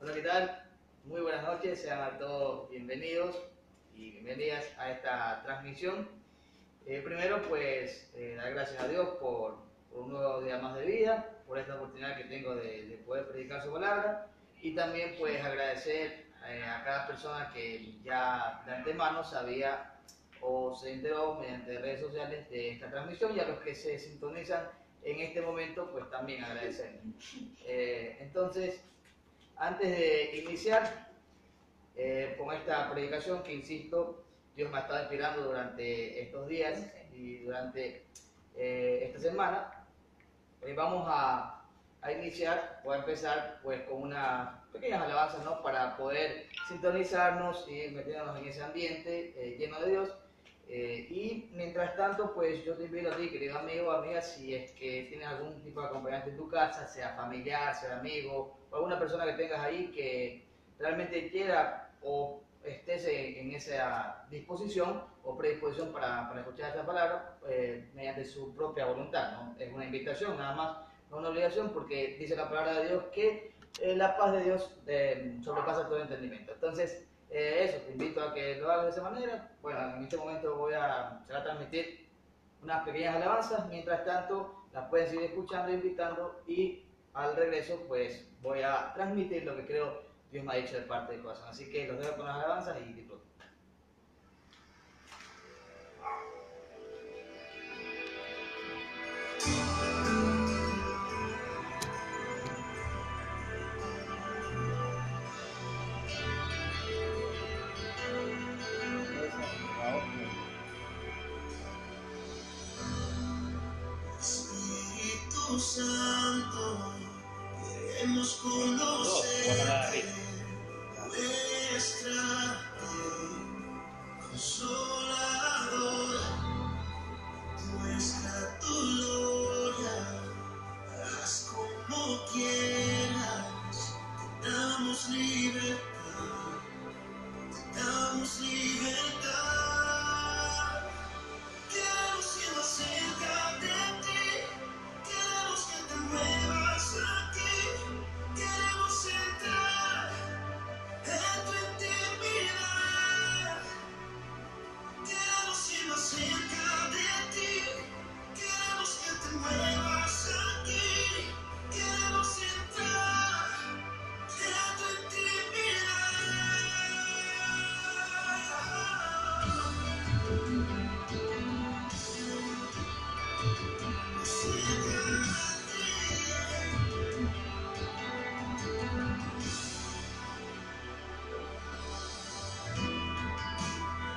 Hola, ¿qué tal? Muy buenas noches, sean a todos bienvenidos y bienvenidas a esta transmisión. Primero, pues, dar gracias a Dios por un nuevo día más de vida, por esta oportunidad que tengo de poder predicar su palabra y también, pues, agradecer a cada persona que ya de antemano sabía o se enteró mediante redes sociales de esta transmisión y a los que se sintonizan en este momento, pues también agradecer. Entonces, antes de iniciar con esta predicación que, insisto, Dios me ha estado inspirando durante estos días y durante esta semana, vamos a iniciar o a empezar pues con unas pequeñas alabanzas, ¿no? Para poder sintonizarnos y meternos en ese ambiente lleno de Dios. Y mientras tanto, pues yo te invito a ti, querido amigo o amiga, si es que tienes algún tipo de acompañante en tu casa, sea familiar, sea amigo, o alguna persona que tengas ahí que realmente quiera o estés en esa disposición o predisposición para escuchar esta palabra mediante su propia voluntad, ¿no? Es una invitación nada más, no una obligación, porque dice la palabra de Dios que la paz de Dios sobrepasa todo entendimiento. Entonces, eso, te invito a que lo hagas de esa manera. Bueno, en este momento se va a transmitir unas pequeñas alabanzas, mientras tanto las pueden seguir escuchando, invitando, y al regreso pues voy a transmitir lo que creo Dios me ha dicho de parte del corazón. Así que los dejo con las alabanzas y disfruten. Espíritu Santo, queremos conocerte, muéstrate, consolador, muestra tu gloria, haz como quieras, te damos libertad, te damos libertad. Queremos ir más cerca de ti, queremos que te muevas aquí, queremos entrar en tu intimidad. Queremos ir más cerca de ti, queremos que te muevas aquí, queremos entrar en tu intimidad.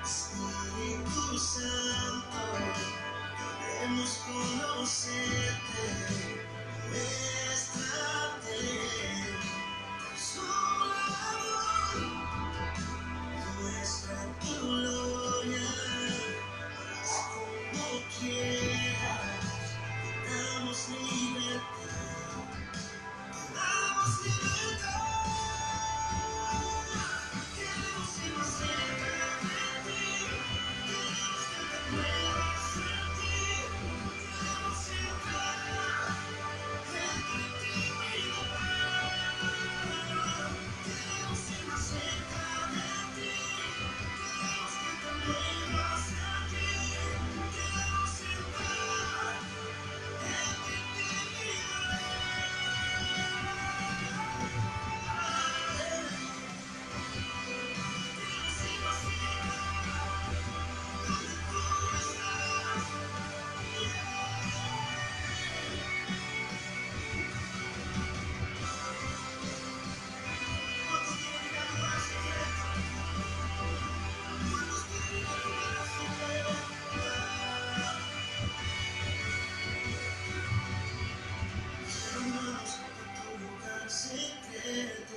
Espíritu Santo, queremos conocerte, muéstrate, consolador, muestra tu gloria, haz como quieras, te damos libertad, te damos libertad. Queremos ir más cerca de ti, queremos que te muevas aquí, queremos entrar en tu intimidad. Queremos ir más cerca de ti, queremos que te muevas aquí, queremos entrar en tu intimidad.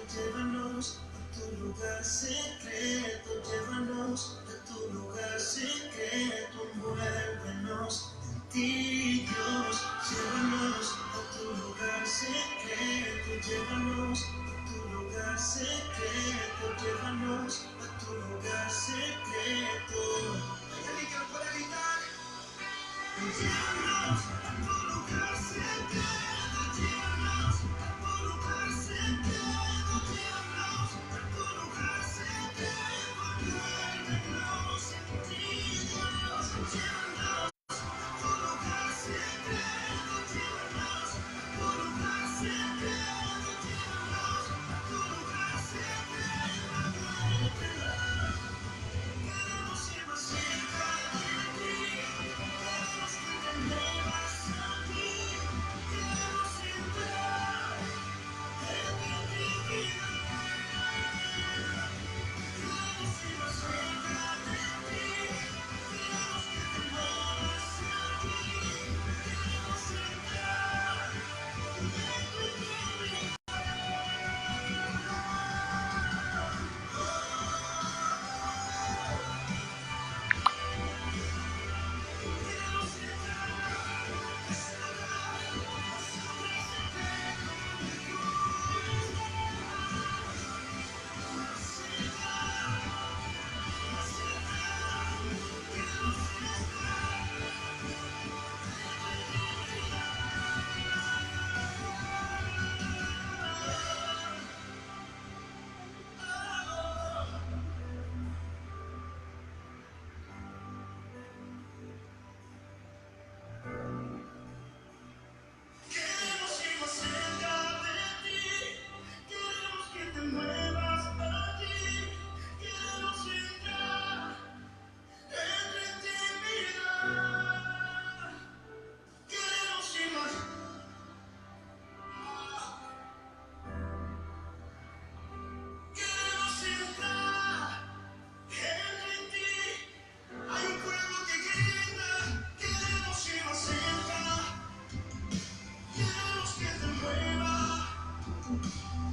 Llévanos a tu lugar secreto, llévanos a tu lugar secreto, envuélvenos en ti, Dios. Llévanos a tu lugar secreto, llévanos a tu lugar secreto, llévanos a tu lugar secreto. ¿Hay alguien que lo pueda gritar? Llévanos a tu lugar secreto, llévanos a tu lugar secreto, llévanos.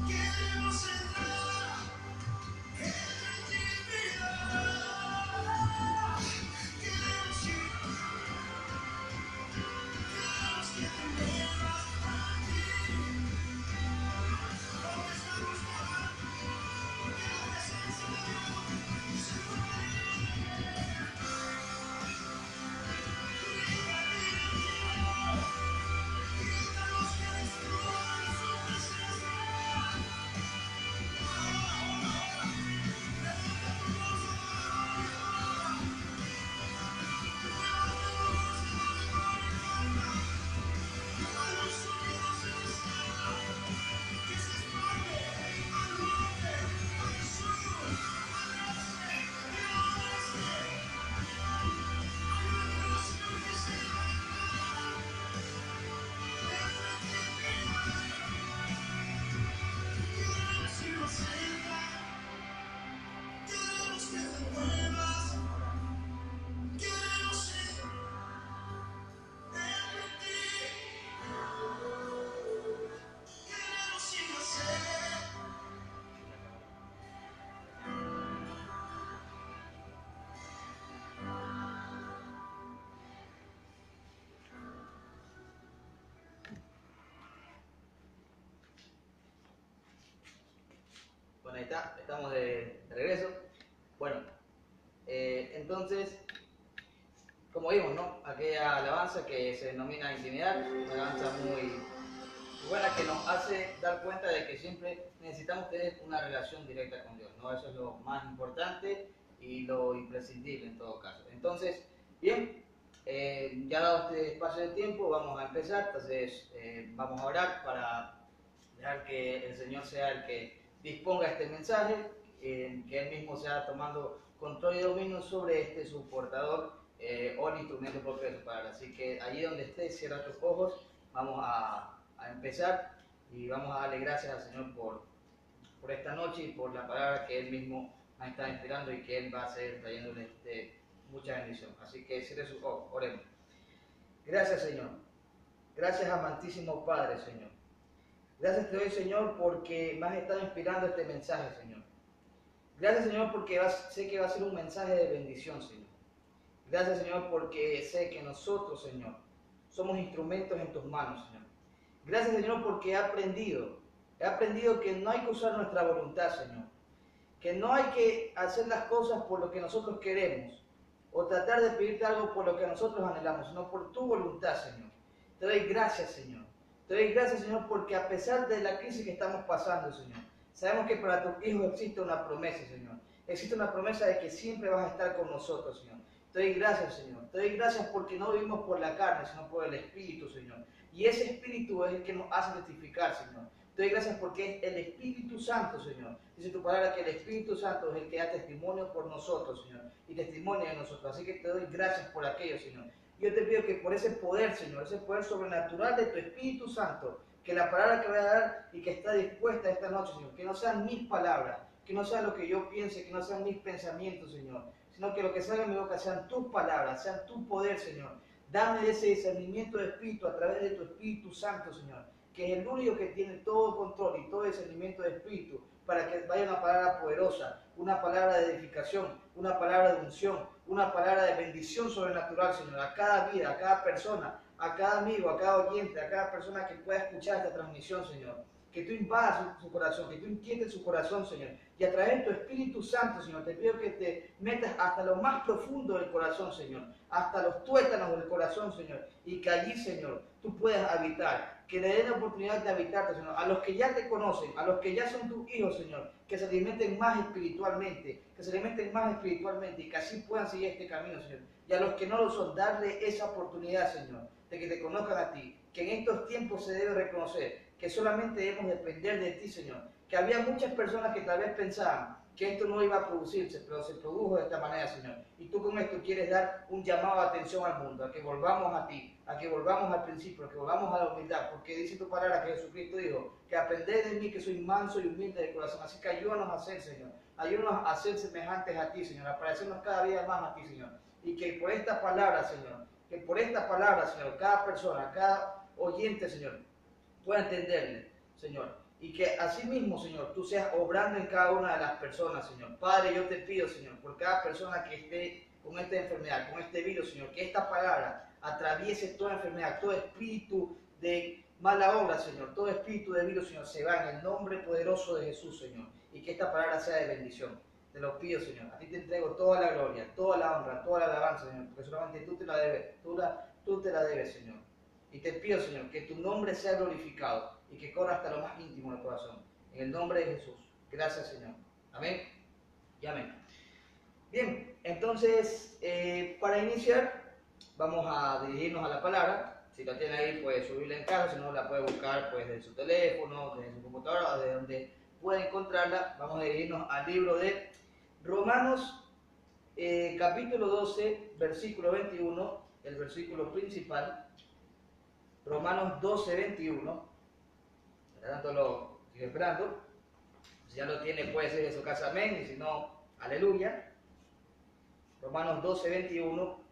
Queremos entrar en tu intimidad. Queremos ir, queremos que te muevas aquí. Porque estamos pagando, porque la presencia de Dios se mueve. Queremos que destruya su presencia. Queremos que te muevas, queremos ir dentro de ti, queremos ir a ser. Bueno, ahí está, estamos de regreso. Bueno, entonces, como vimos, ¿no? Aquella alabanza que se denomina intimidad, una alabanza muy buena que nos hace dar cuenta de que siempre necesitamos tener una relación directa con Dios, ¿no? Eso es lo más importante y lo imprescindible en todo caso. Entonces, bien, ya dado este espacio de tiempo, vamos a empezar. Entonces, vamos a orar para dejar que el Señor sea el que disponga este mensaje, que Él mismo sea tomando control y dominio sobre este su portador o el instrumento propio de su palabra. Así que allí donde estés, cierra tus ojos, vamos a empezar y vamos a darle gracias al Señor por esta noche y por la palabra que Él mismo nos está inspirando y que Él va a seguir trayéndole mucha bendición. Así que cierre sus ojos, oremos. Gracias, Señor. Gracias, amantísimo Padre, Señor. Gracias te doy, Señor, porque me has estado inspirando este mensaje, Señor. Gracias, Señor, porque sé que va a ser un mensaje de bendición, Señor. Gracias, Señor, porque sé que nosotros, Señor, somos instrumentos en tus manos, Señor. Gracias, Señor, porque he aprendido que no hay que usar nuestra voluntad, Señor. Que no hay que hacer las cosas por lo que nosotros queremos o tratar de pedirte algo por lo que nosotros anhelamos, sino por tu voluntad, Señor. Te doy gracias, Señor. Te doy gracias, Señor, porque a pesar de la crisis que estamos pasando, Señor, sabemos que para tus hijos existe una promesa, Señor. Existe una promesa de que siempre vas a estar con nosotros, Señor. Te doy gracias, Señor. Te doy gracias porque no vivimos por la carne, sino por el Espíritu, Señor. Y ese Espíritu es el que nos hace testificar, Señor. Te doy gracias porque es el Espíritu Santo, Señor. Dice tu palabra que el Espíritu Santo es el que da testimonio por nosotros, Señor. Y testimonio de nosotros. Así que te doy gracias por aquello, Señor. Yo te pido que por ese poder, Señor, ese poder sobrenatural de tu Espíritu Santo, que la palabra que voy a dar y que está dispuesta esta noche, Señor, que no sean mis palabras, que no sea lo que yo piense, que no sean mis pensamientos, Señor, sino que lo que salga de mi boca sean tus palabras, sean tu poder, Señor. Dame ese discernimiento de espíritu a través de tu Espíritu Santo, Señor, que es el único que tiene todo control y todo discernimiento de espíritu, para que vaya una palabra poderosa, una palabra de edificación, una palabra de unción, una palabra de bendición sobrenatural, Señor, a cada vida, a cada persona, a cada amigo, a cada oyente, a cada persona que pueda escuchar esta transmisión, Señor. Que tú invadas su corazón, que tú inquietes su corazón, Señor. Y a través de tu Espíritu Santo, Señor, te pido que te metas hasta lo más profundo del corazón, Señor. Hasta los tuétanos del corazón, Señor. Y que allí, Señor, tú puedas habitar. Que le den la oportunidad de habitarte, Señor. A los que ya te conocen, a los que ya son tus hijos, Señor. Que se alimenten más espiritualmente. Que se alimenten más espiritualmente. Y que así puedan seguir este camino, Señor. Y a los que no lo son, darle esa oportunidad, Señor. De que te conozcan a ti. Que en estos tiempos se debe reconocer que solamente debemos depender de ti, Señor. Que había muchas personas que tal vez pensaban que esto no iba a producirse, pero se produjo de esta manera, Señor. Y tú con esto quieres dar un llamado de atención al mundo, a que volvamos a ti, a que volvamos al principio, a que volvamos a la humildad, porque dice tu palabra que Jesucristo dijo, que aprended de mí que soy manso y humilde de corazón. Así que ayúdanos a ser, Señor. Ayúdanos a ser semejantes a ti, Señor, a parecernos cada día más a ti, Señor. Y que por esta palabra, Señor, cada persona, cada oyente, Señor, pueda entenderle, Señor, y que asimismo, Señor, tú seas obrando en cada una de las personas, Señor. Padre, yo te pido, Señor, por cada persona que esté con esta enfermedad, con este virus, Señor, que esta palabra atraviese toda enfermedad, todo espíritu de mala obra, Señor, todo espíritu de virus, Señor, se va en el nombre poderoso de Jesús, Señor, y que esta palabra sea de bendición. Te lo pido, Señor. A ti te entrego toda la gloria, toda la honra, toda la alabanza, Señor, porque solamente tú te la debes, tú te la debes, Señor. Y te pido, Señor, que tu nombre sea glorificado y que corra hasta lo más íntimo del corazón. En el nombre de Jesús. Gracias, Señor. Amén y amén. Bien, entonces, para iniciar, vamos a dirigirnos a la palabra. Si la tiene ahí, puede subirla en casa, si no, la puede buscar pues, desde su teléfono, desde su computadora, desde donde pueda encontrarla. Vamos a dirigirnos al libro de Romanos, capítulo 12, versículo 21, el versículo principal. Romanos 12, 21. Por tanto, lo estoy esperando. Si ya lo tiene, puede ser en su casa, amén. Y si no, aleluya. Romanos 12, 21,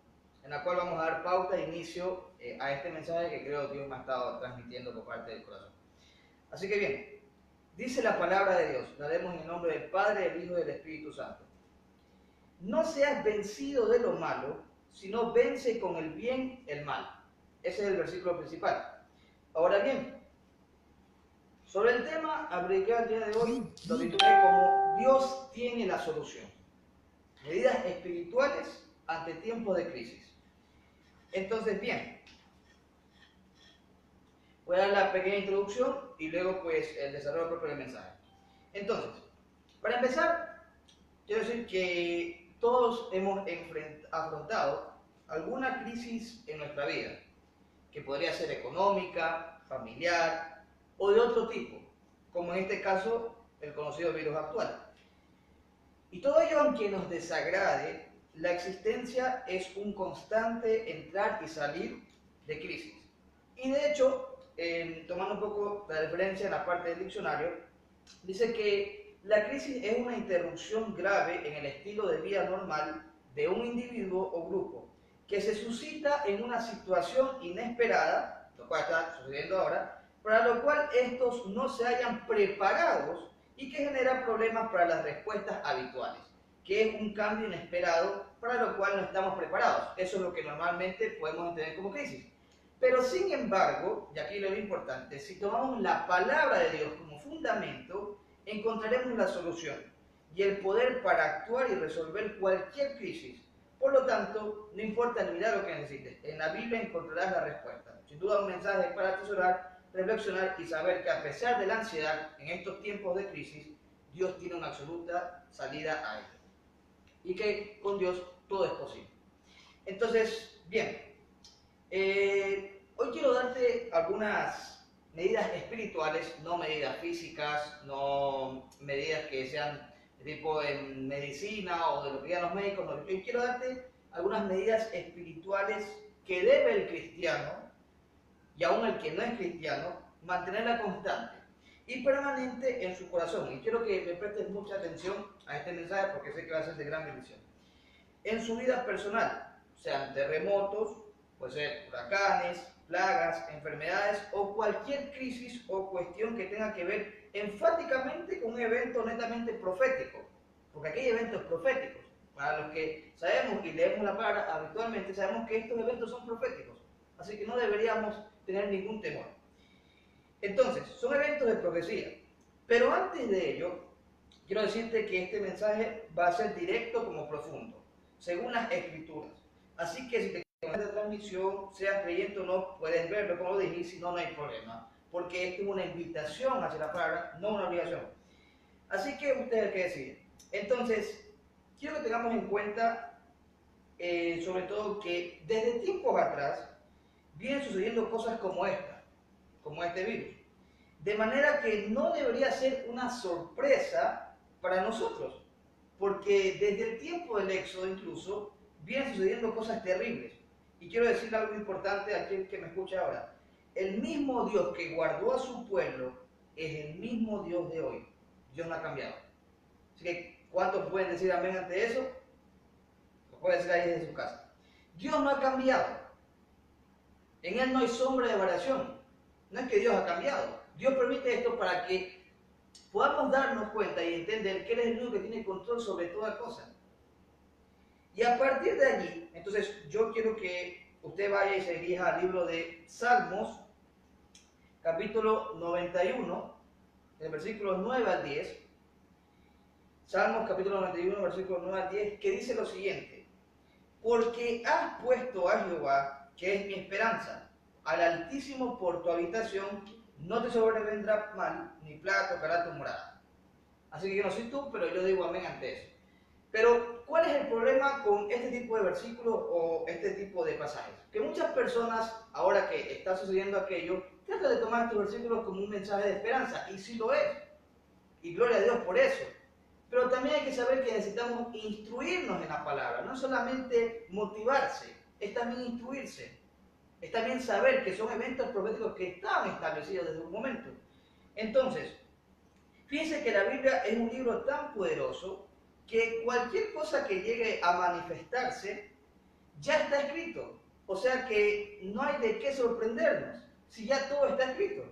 en la cual vamos a dar pauta e inicio a este mensaje que creo Dios me ha estado transmitiendo por parte del corazón. Así que bien, dice la palabra de Dios, la leemos en el nombre del Padre, del Hijo y del Espíritu Santo. No seas vencido de lo malo, sino vence con el bien el mal. Ese es el versículo principal. Ahora bien, sobre el tema, apliqué el día de hoy, lo titulé como Dios tiene la solución. Medidas espirituales ante tiempos de crisis. Entonces, bien, voy a dar la pequeña introducción y luego pues el desarrollo propio del mensaje. Entonces, para empezar, quiero decir que todos hemos afrontado alguna crisis en nuestra vida, que podría ser económica, familiar o de otro tipo, como en este caso el conocido virus actual. Y todo ello, aunque nos desagrade, la existencia es un constante entrar y salir de crisis. Y de hecho, tomando un poco la referencia en la parte del diccionario, dice que la crisis es una interrupción grave en el estilo de vida normal de un individuo o grupo, que se suscita en una situación inesperada, lo cual está sucediendo ahora, para lo cual estos no se hayan preparados y que genera problemas para las respuestas habituales, que es un cambio inesperado para lo cual no estamos preparados. Eso es lo que normalmente podemos entender como crisis. Pero sin embargo, y aquí lo importante, si tomamos la palabra de Dios como fundamento, encontraremos la solución y el poder para actuar y resolver cualquier crisis. Por lo tanto, no importa el milagro que necesites, en la Biblia encontrarás la respuesta. Sin duda, un mensaje para atesorar, reflexionar y saber que a pesar de la ansiedad en estos tiempos de crisis, Dios tiene una absoluta salida a ello. Y que con Dios todo es posible. Entonces, bien, hoy quiero darte algunas medidas espirituales, no medidas físicas, no medidas que sean tipo en medicina o de lo que digan los médicos. No. Yo quiero darte algunas medidas espirituales que debe el cristiano, y aún el que no es cristiano, mantenerla constante y permanente en su corazón. Y quiero que me prestes mucha atención a este mensaje porque sé que va a ser de gran bendición. En su vida personal, sean terremotos, puede ser huracanes, plagas, enfermedades o cualquier crisis o cuestión que tenga que ver enfáticamente con un evento netamente profético, porque aquí hay eventos proféticos. Para los que sabemos y leemos la palabra habitualmente, sabemos que estos eventos son proféticos, así que no deberíamos tener ningún temor. Entonces, son eventos de profecía, pero antes de ello, quiero decirte que este mensaje va a ser directo como profundo, según las Escrituras. Así que si te quedas de transmisión, seas creyente o no, puedes verlo como dije, y si no, no hay problema, porque esto es una invitación hacia la palabra, no una obligación. Así que ustedes que deciden. Entonces, quiero que tengamos en cuenta, sobre todo, que desde tiempos atrás vienen sucediendo cosas como esta, como este virus. De manera que no debería ser una sorpresa para nosotros, porque desde el tiempo del Éxodo incluso vienen sucediendo cosas terribles. Y quiero decir algo importante a aquel que me escucha ahora. El mismo Dios que guardó a su pueblo es el mismo Dios de hoy. Dios no ha cambiado. Así que, ¿cuántos pueden decir amén ante eso? Lo pueden decir ahí desde su casa. Dios no ha cambiado. En Él no hay sombra de variación. No es que Dios ha cambiado. Dios permite esto para que podamos darnos cuenta y entender que Él es el único que tiene control sobre toda cosa. Y a partir de allí, entonces yo quiero que usted vaya y se dirija al libro de Salmos, capítulo 91, del versículo 9 al 10. Salmos capítulo 91, versículo 9 al 10, que dice lo siguiente: porque has puesto a Jehová, que es mi esperanza, al Altísimo por tu habitación, no te sobrevendrá mal, ni plaga tocará tu morada. Así que yo no soy tú, pero yo digo amén ante eso. Pero, ¿cuál es el problema con este tipo de versículos o este tipo de pasajes? Que muchas personas, ahora que está sucediendo aquello, tratan de tomar estos versículos como un mensaje de esperanza, y sí lo es. Y gloria a Dios por eso. Pero también hay que saber que necesitamos instruirnos en la palabra, no solamente motivarse, es también instruirse. Es también saber que son eventos proféticos que estaban establecidos desde un momento. Entonces, fíjense que la Biblia es un libro tan poderoso que cualquier cosa que llegue a manifestarse ya está escrito. O sea que no hay de qué sorprendernos si ya todo está escrito.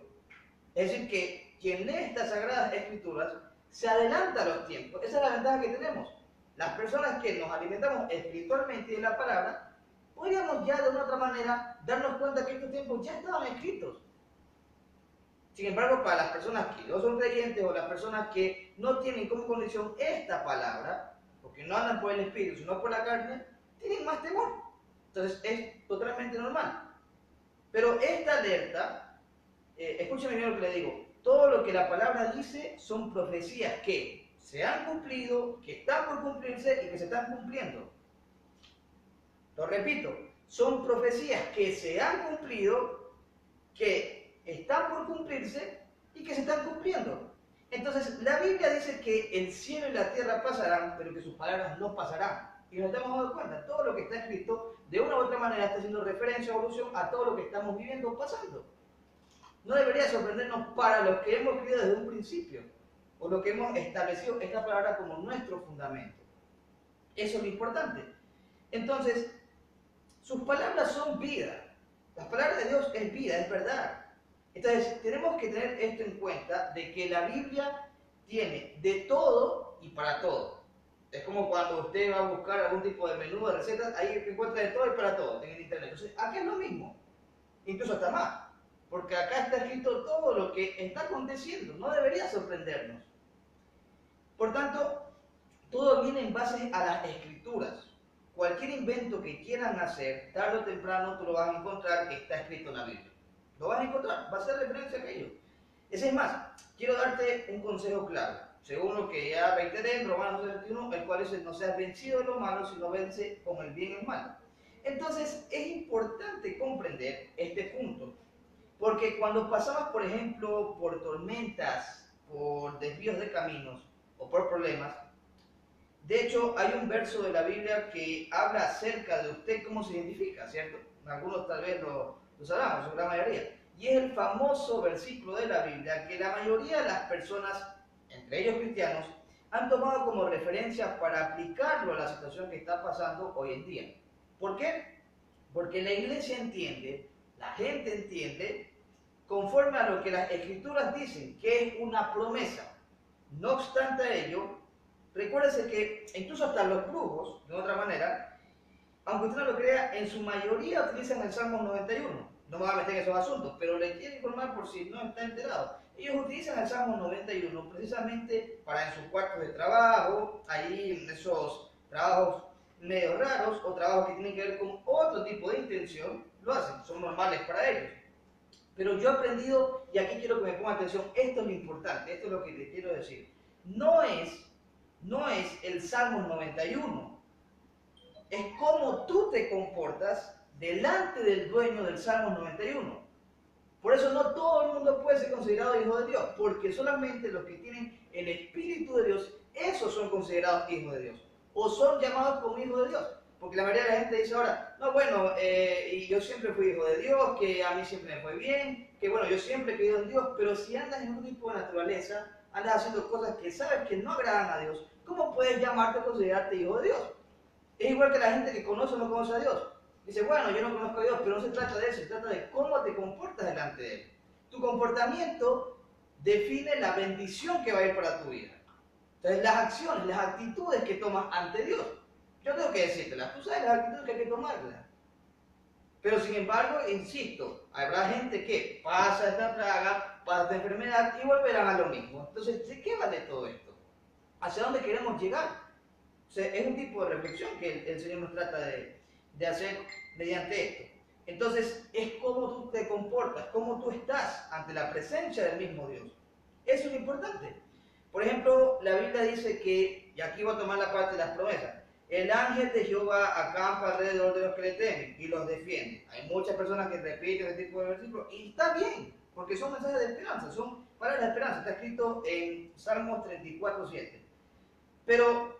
Es decir, que quien lee estas sagradas escrituras se adelanta a los tiempos. Esa es la ventaja que tenemos. Las personas que nos alimentamos espiritualmente de la palabra, podríamos ya de una otra manera darnos cuenta que estos tiempos ya estaban escritos. Sin embargo, para las personas que no son creyentes o las personas que no tienen como condición esta palabra, porque no andan por el espíritu, sino por la carne, tienen más temor. Entonces es totalmente normal. Pero esta alerta, escúcheme bien lo que le digo, todo lo que la palabra dice son profecías que se han cumplido, que están por cumplirse y que se están cumpliendo. Lo repito, son profecías que se han cumplido, que están por cumplirse y que se están cumpliendo. Entonces, la Biblia dice que el cielo y la tierra pasarán, pero que sus palabras no pasarán. Y nos estamos dando cuenta, todo lo que está escrito, de una u otra manera, está haciendo referencia o alusión a todo lo que estamos viviendo, pasando. No debería sorprendernos para los que hemos creído desde un principio, o los que hemos establecido esta palabra como nuestro fundamento. Eso es lo importante. Entonces, sus palabras son vida. La palabra de Dios es vida, es verdad. Entonces, tenemos que tener esto en cuenta, de que la Biblia tiene de todo y para todo. Es como cuando usted va a buscar algún tipo de menú de recetas, ahí encuentra de todo y para todo en el internet. Entonces, acá es lo mismo, incluso hasta más, porque acá está escrito todo lo que está aconteciendo, no debería sorprendernos. Por tanto, todo viene en base a las escrituras. Cualquier invento que quieran hacer, tarde o temprano tú lo vas a encontrar que está escrito en la Biblia. Lo vas a encontrar, va a ser referencia a aquello. Es más, quiero darte un consejo claro, según lo que ya reiteré en Romanos 21, el cual dice: no seas vencido de lo malo, sino vence con el bien el mal. Entonces, es importante comprender este punto, porque cuando pasamos, por ejemplo, por tormentas, por desvíos de caminos o por problemas, de hecho, hay un verso de la Biblia que habla acerca de usted cómo se identifica, ¿cierto? Algunos tal vez lo sabemos, o la mayoría. Y es el famoso versículo de la Biblia que la mayoría de las personas, entre ellos cristianos, han tomado como referencia para aplicarlo a la situación que está pasando hoy en día. ¿Por qué? Porque la iglesia entiende, la gente entiende, conforme a lo que las escrituras dicen, que es una promesa. No obstante ello, recuérdese que incluso hasta los brujos, de otra manera, aunque usted no lo crea, en su mayoría utilizan el Salmo 91. No me voy a meter en esos asuntos, pero le quiero informar por si no está enterado. Ellos utilizan el Salmo 91 precisamente para en sus cuartos de trabajo, allí en esos trabajos medio raros o trabajos que tienen que ver con otro tipo de intención, lo hacen, son normales para ellos. Pero yo he aprendido, y aquí quiero que me ponga atención, esto es lo importante, esto es lo que les quiero decir. No es el Salmo 91, es cómo tú te comportas delante del dueño del Salmo 91. Por eso no todo el mundo puede ser considerado hijo de Dios, porque solamente los que tienen el Espíritu de Dios, esos son considerados hijos de Dios, o son llamados como hijos de Dios. Porque la mayoría de la gente dice ahora: no, bueno, y yo siempre fui hijo de Dios, que a mí siempre me fue bien, que bueno, yo siempre he creído en Dios. Pero si andas en un tipo de naturaleza, andas haciendo cosas que sabes que no agradan a Dios, ¿cómo puedes llamarte o considerarte hijo de Dios? Es igual que la gente que conoce o no conoce a Dios. Dice: bueno, yo no conozco a Dios, pero no se trata de eso, se trata de cómo te comportas delante de Él. Tu comportamiento define la bendición que va a ir para tu vida. Entonces, las acciones, las actitudes que tomas ante Dios, yo tengo que decírtelas, tú sabes las actitudes que hay que tomarlas. Pero sin embargo, insisto, habrá gente que pasa esta plaga, pasa esta enfermedad y volverán a lo mismo. Entonces, ¿de qué vale todo esto? ¿Hacia dónde queremos llegar? O sea, es un tipo de reflexión que el Señor nos trata de hacer mediante esto. Entonces, es cómo tú te comportas, cómo tú estás ante la presencia del mismo Dios. Eso es importante. Por ejemplo, la Biblia dice que, y aquí voy a tomar la parte de las promesas, el ángel de Jehová acampa alrededor de los que le temen y los defiende. Hay muchas personas que repiten este tipo de versículos y está bien, porque son mensajes de esperanza, son palabras de esperanza. Está escrito en Salmos 34:7. Pero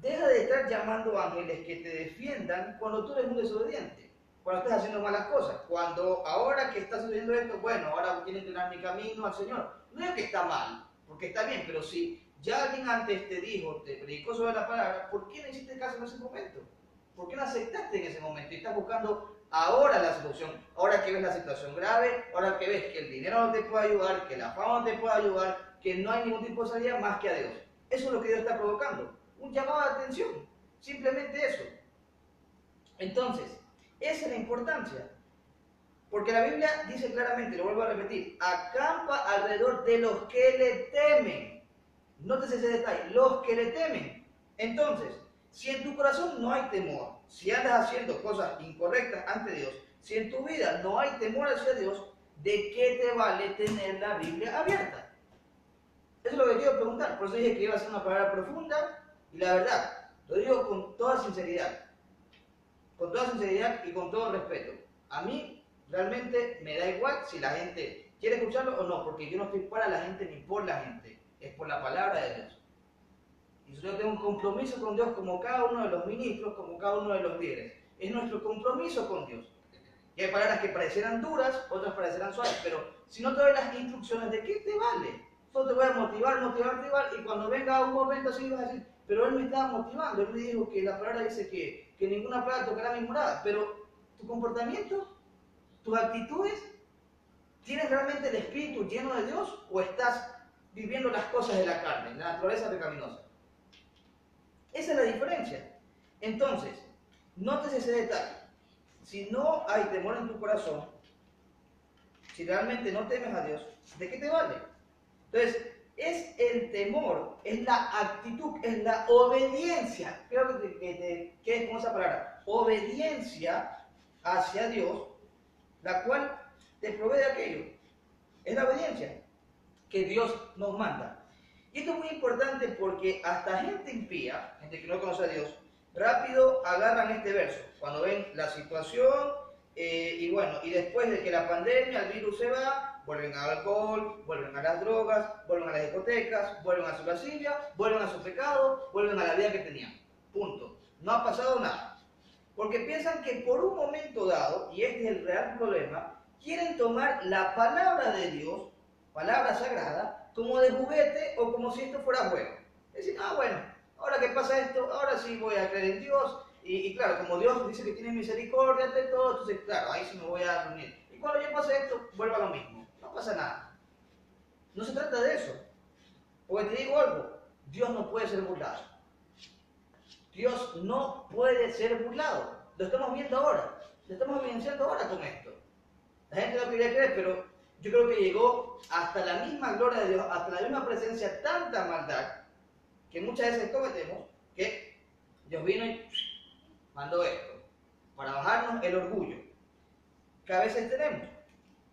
deja de estar llamando ángeles que te defiendan cuando tú eres un desobediente, cuando estás haciendo malas cosas, cuando ahora que está sucediendo esto, bueno, ahora quiero entregar mi camino al Señor. No es que está mal, porque está bien, pero si ya alguien antes te dijo, te predicó sobre la palabra, ¿por qué no hiciste caso en ese momento? ¿Por qué no aceptaste en ese momento? Y estás buscando ahora la solución, ahora que ves la situación grave, ahora que ves que el dinero no te puede ayudar, que la fama no te puede ayudar, que no hay ningún tipo de salida más que a Dios. Eso es lo que Dios está provocando, un llamado de atención, simplemente eso. Entonces, esa es la importancia. Porque la Biblia dice claramente, lo vuelvo a repetir, acampa alrededor de los que le temen. Nótese ese detalle, los que le temen. Entonces, si en tu corazón no hay temor, si andas haciendo cosas incorrectas ante Dios, si en tu vida no hay temor hacia Dios, ¿de qué te vale tener la Biblia abierta? Eso es lo que quiero preguntar. Por eso dije que iba a ser una palabra profunda y la verdad, lo digo con toda sinceridad y con todo respeto. A mí realmente me da igual si la gente quiere escucharlo o no, porque yo no estoy para la gente ni por la gente, es por la palabra de Dios. Y yo tengo un compromiso con Dios como cada uno de los ministros, como cada uno de los líderes. Es nuestro compromiso con Dios. Y hay palabras que parecerán duras, otras parecerán suaves, pero si no te doy las instrucciones, ¿de qué te vale? Solo te voy a motivar, y cuando venga un momento así vas a decir, pero Él me estaba motivando, Él me dijo que la palabra dice que ninguna plaga tocará mi morada, pero tu comportamiento, tus actitudes, ¿tienes realmente el espíritu lleno de Dios o estás viviendo las cosas de la carne, la naturaleza pecaminosa? Esa es la diferencia. Entonces, nótese ese detalle. Si no hay temor en tu corazón, si realmente no temes a Dios, ¿de qué te vale? Entonces, es el temor, es la actitud, es la obediencia. Creo que te quedes con esa palabra. Obediencia hacia Dios, la cual te provee de aquello. Es la obediencia que Dios nos manda. Y esto es muy importante porque hasta gente impía, gente que no conoce a Dios, rápido agarran este verso. Cuando ven la situación, y bueno, y después de que la pandemia, el virus se va, vuelven al alcohol, vuelven a las drogas, vuelven a las discotecas, vuelven a su lascivia, vuelven a su pecado, vuelven a la vida que tenían. Punto. No ha pasado nada. Porque piensan que por un momento dado, y este es el real problema, quieren tomar la palabra de Dios, palabra sagrada, como de juguete o como si esto fuera juego. Es decir, bueno, ahora que pasa esto, ahora sí voy a creer en Dios. Y claro, como Dios dice que tiene misericordia de todo, entonces claro, ahí sí me voy a reunir. Y cuando ya pase esto, vuelvo a lo mismo. No pasa nada. No se trata de eso. Porque te digo algo, Dios no puede ser burlado. Dios no puede ser burlado. Lo estamos viendo ahora. Lo estamos evidenciando ahora con esto. La gente no quería creer, pero yo creo que llegó hasta la misma gloria de Dios, hasta la misma presencia, tanta maldad, que muchas veces cometemos, que Dios vino y mandó esto, para bajarnos el orgullo que a veces tenemos.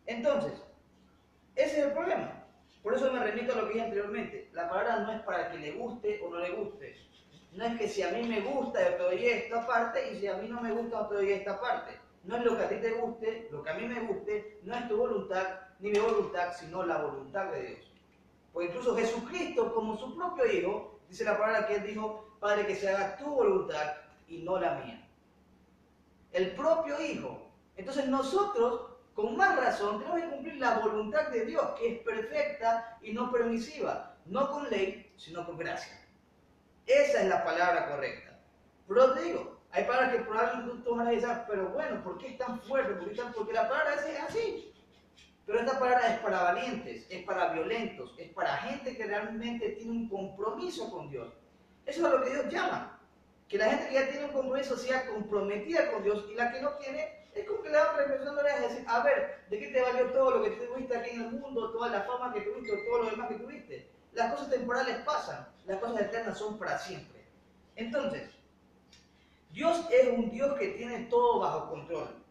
Entonces, ese es el problema. Por eso me remito a lo que dije anteriormente. La palabra no es para que le guste o no le guste. No es que si a mí me gusta yo te doy esta parte y si a mí no me gusta no te doy esta parte. No es lo que a ti te guste, lo que a mí me guste, no es tu voluntad ni mi voluntad, sino la voluntad de Dios. Pues incluso Jesucristo, como su propio Hijo, dice la palabra que Él dijo, Padre, que se haga tu voluntad y no la mía. El propio Hijo. Entonces nosotros, con más razón, tenemos que cumplir la voluntad de Dios, que es perfecta y no permisiva, no con ley, sino con gracia. Esa es la palabra correcta. Pero te digo, hay palabras que probablemente tú vas a decir, pero bueno, ¿por qué es tan fuerte? Porque la palabra es así. Pero esta palabra es para valientes, es para violentos, es para gente que realmente tiene un compromiso con Dios. Eso es lo que Dios llama. Que la gente que ya tiene un compromiso sea comprometida con Dios, y la que no tiene es como que le dan reflexión de decir, a ver, ¿de qué te valió todo lo que tuviste aquí en el mundo, toda la fama que tuviste, todo lo demás que tuviste? Las cosas temporales pasan, las cosas eternas son para siempre. Entonces, Dios es un Dios que tiene todo bajo control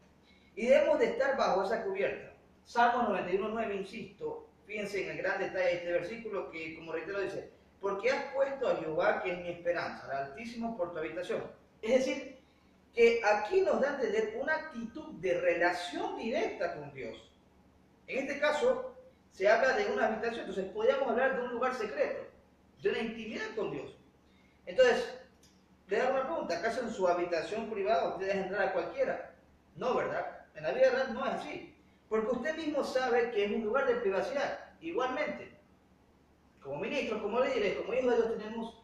y debemos de estar bajo esa cubierta. Salmo 91:9, insisto, fíjense en el gran detalle de este versículo que, como reitero, dice, porque has puesto a Jehová, que es mi esperanza, al Altísimo, por tu habitación. Es decir, que aquí nos da a entender una actitud de relación directa con Dios. En este caso, se habla de una habitación, entonces podríamos hablar de un lugar secreto, de una intimidad con Dios. Entonces, le hago una pregunta, ¿acaso en su habitación privada usted deja entrar a cualquiera? No, ¿verdad? En la vida real no es así. Porque usted mismo sabe que es un lugar de privacidad. Igualmente, como ministros, como líderes, como hijos de Dios, tenemos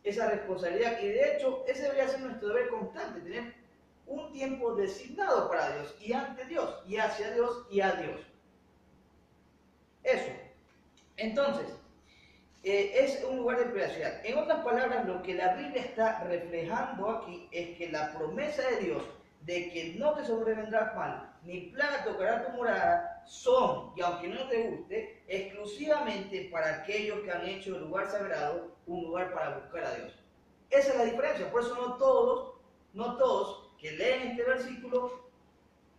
esa responsabilidad. Y de hecho, ese debería ser nuestro deber constante, tener un tiempo designado para Dios, y ante Dios, y hacia Dios, y a Dios. Eso. Entonces, es un lugar de privacidad. En otras palabras, lo que la Biblia está reflejando aquí es que la promesa de Dios de que no te sobrevendrá mal, ni plaga tocará tu morada, son, y aunque no te guste, exclusivamente para aquellos que han hecho el lugar sagrado un lugar para buscar a Dios. Esa es la diferencia. Por eso no todos que leen este versículo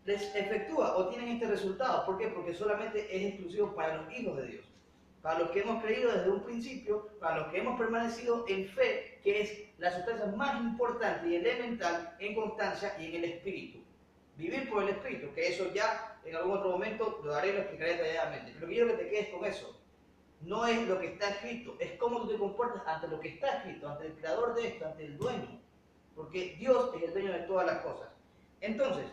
les efectúa o tienen este resultado. ¿Por qué? Porque solamente es exclusivo para los hijos de Dios, para los que hemos creído desde un principio, para los que hemos permanecido en fe, que es la sustancia más importante y elemental en constancia y en el Espíritu. Vivir por el Espíritu, que eso ya en algún otro momento lo daré y lo explicaré detalladamente. Pero quiero que te quedes con eso. No es lo que está escrito, es cómo tú te comportas ante lo que está escrito, ante el creador de esto, ante el dueño. Porque Dios es el dueño de todas las cosas. Entonces,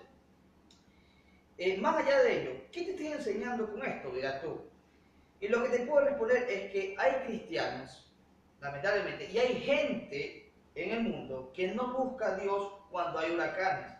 más allá de ello, ¿qué te estoy enseñando con esto? Dirás tú. Y lo que te puedo responder es que hay cristianos, lamentablemente, y hay gente en el mundo que no busca a Dios cuando hay huracanes.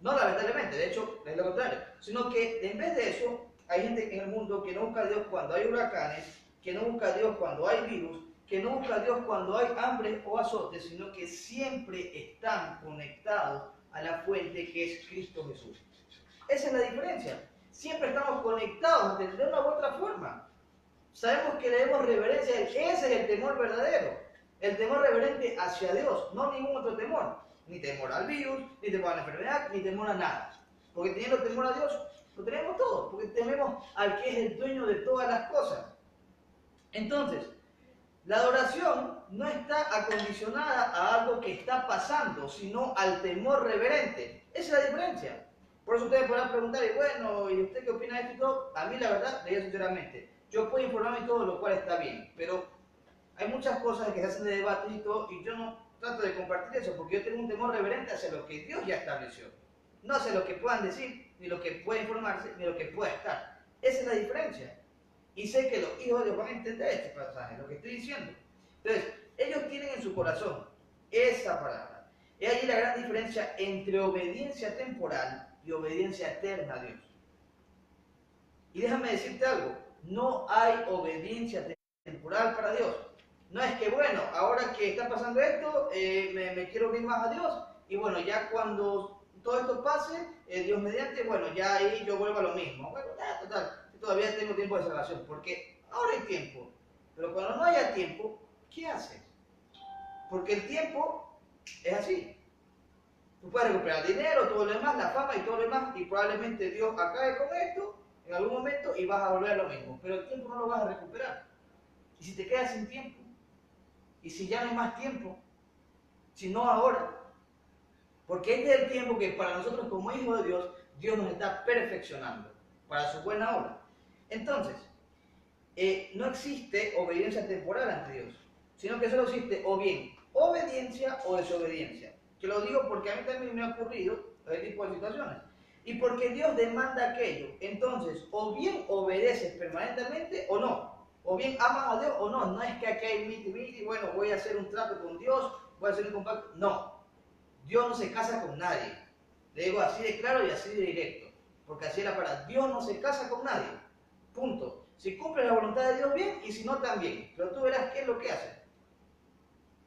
No lamentablemente, de hecho es lo contrario, sino que en vez de eso hay gente en el mundo que no busca a Dios cuando hay huracanes, que no busca a Dios cuando hay virus, que no busca a Dios cuando hay hambre o azotes, sino que siempre están conectados a la fuente que es Cristo Jesús. Esa es la diferencia. Siempre estamos conectados de una u otra forma. Sabemos que le debemos reverencia a Él. Ese es el temor verdadero. El temor reverente hacia Dios, no ningún otro temor. Ni temor al virus, ni temor a la enfermedad, ni temor a nada. Porque teniendo temor a Dios, lo tenemos todo. Porque tememos al que es el dueño de todas las cosas. Entonces, la adoración no está acondicionada a algo que está pasando, sino al temor reverente. Esa es la diferencia. Por eso ustedes podrán preguntar, y bueno, ¿y usted qué opina de esto y todo? A mí la verdad, le digo sinceramente, yo puedo informarme de todo, lo cual está bien, pero hay muchas cosas que se hacen de debate y todo, y yo no trato de compartir eso, porque yo tengo un temor reverente hacia lo que Dios ya estableció. No hacia lo que puedan decir, ni lo que pueda informarse, ni lo que pueda estar. Esa es la diferencia. Y sé que los hijos de Dios van a entender este pasaje, lo que estoy diciendo. Entonces, ellos tienen en su corazón esa palabra. Es allí la gran diferencia entre obediencia temporal y obediencia eterna a Dios. Y déjame decirte algo, no hay obediencia temporal para Dios. No es que, bueno, ahora que está pasando esto, me quiero unir más a Dios, y bueno, ya cuando todo esto pase, Dios mediante, bueno, ya ahí yo vuelvo a lo mismo. Bueno, ya, total, todavía tengo tiempo de salvación, porque ahora hay tiempo. Pero cuando no haya tiempo, ¿qué haces? Porque el tiempo es así. Tú puedes recuperar dinero, todo lo demás, la fama y todo lo demás, y probablemente Dios acabe con esto en algún momento y vas a volver a lo mismo. Pero el tiempo no lo vas a recuperar. Y si te quedas sin tiempo, y si ya no hay más tiempo, si no ahora, porque este es el tiempo que para nosotros como hijos de Dios, Dios nos está perfeccionando para su buena obra. Entonces, no existe obediencia temporal ante Dios, sino que solo existe o bien obediencia o desobediencia. Que lo digo porque a mí también me ha ocurrido este tipo de situaciones. Y porque Dios demanda aquello. Entonces, o bien obedeces permanentemente o no. O bien amas a Dios o no. No es que aquí hay miti, bueno, voy a hacer un trato con Dios, voy a hacer un compacto. No. Dios no se casa con nadie. Le digo así de claro y así de directo. porque así era para Dios no se casa con nadie. Punto. Si cumple la voluntad de Dios bien y si no también. Pero tú verás qué es lo que hace.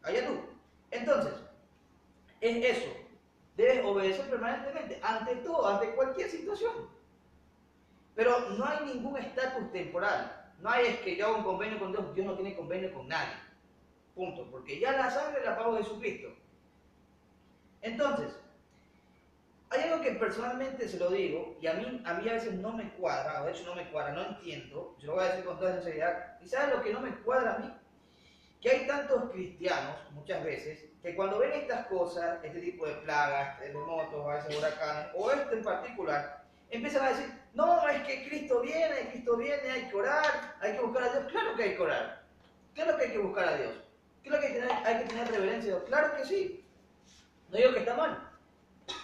Allá tú. Entonces, es eso. Debes obedecer permanentemente, ante todo, ante cualquier situación. Pero no hay ningún estatus temporal. No hay es que yo hago un convenio con Dios. Dios no tiene convenio con nadie. Punto. Porque ya la sangre la pagó Jesucristo. Entonces, hay algo que personalmente se lo digo, y a mí a veces no me cuadra, de hecho no me cuadra, no entiendo, yo lo voy a decir con toda sinceridad. ¿Y sabes lo que no me cuadra a mí? Que hay tantos cristianos, muchas veces, que cuando ven estas cosas, este tipo de plagas, terremotos, a veces huracanes, o esto en particular, empiezan a decir, no, es que Cristo viene, hay que orar, hay que buscar a Dios. Claro que hay que orar. Claro que hay que buscar a Dios. Claro que hay que tener reverencia a Dios. Claro que sí. No digo que está mal.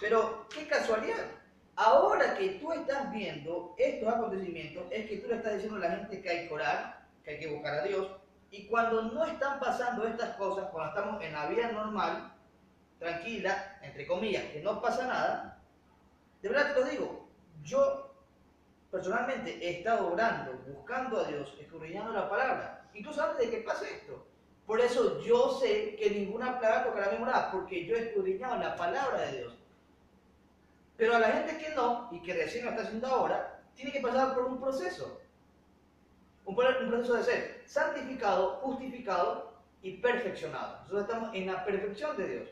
Pero qué casualidad. Ahora que tú estás viendo estos acontecimientos, es que tú le estás diciendo a la gente que hay que orar, que hay que buscar a Dios. Y cuando no están pasando estas cosas, cuando estamos en la vida normal, tranquila, entre comillas, que no pasa nada, de verdad te lo digo, yo personalmente he estado orando, buscando a Dios, escudriñando la palabra, incluso antes de que pase esto. Por eso yo sé que ninguna plaga tocará mi morada, porque yo he escudriñado la palabra de Dios. Pero a la gente que no, y que recién lo está haciendo ahora, tiene que pasar por un proceso. Un proceso de ser santificado, justificado y perfeccionado. Nosotros estamos en la perfección de Dios.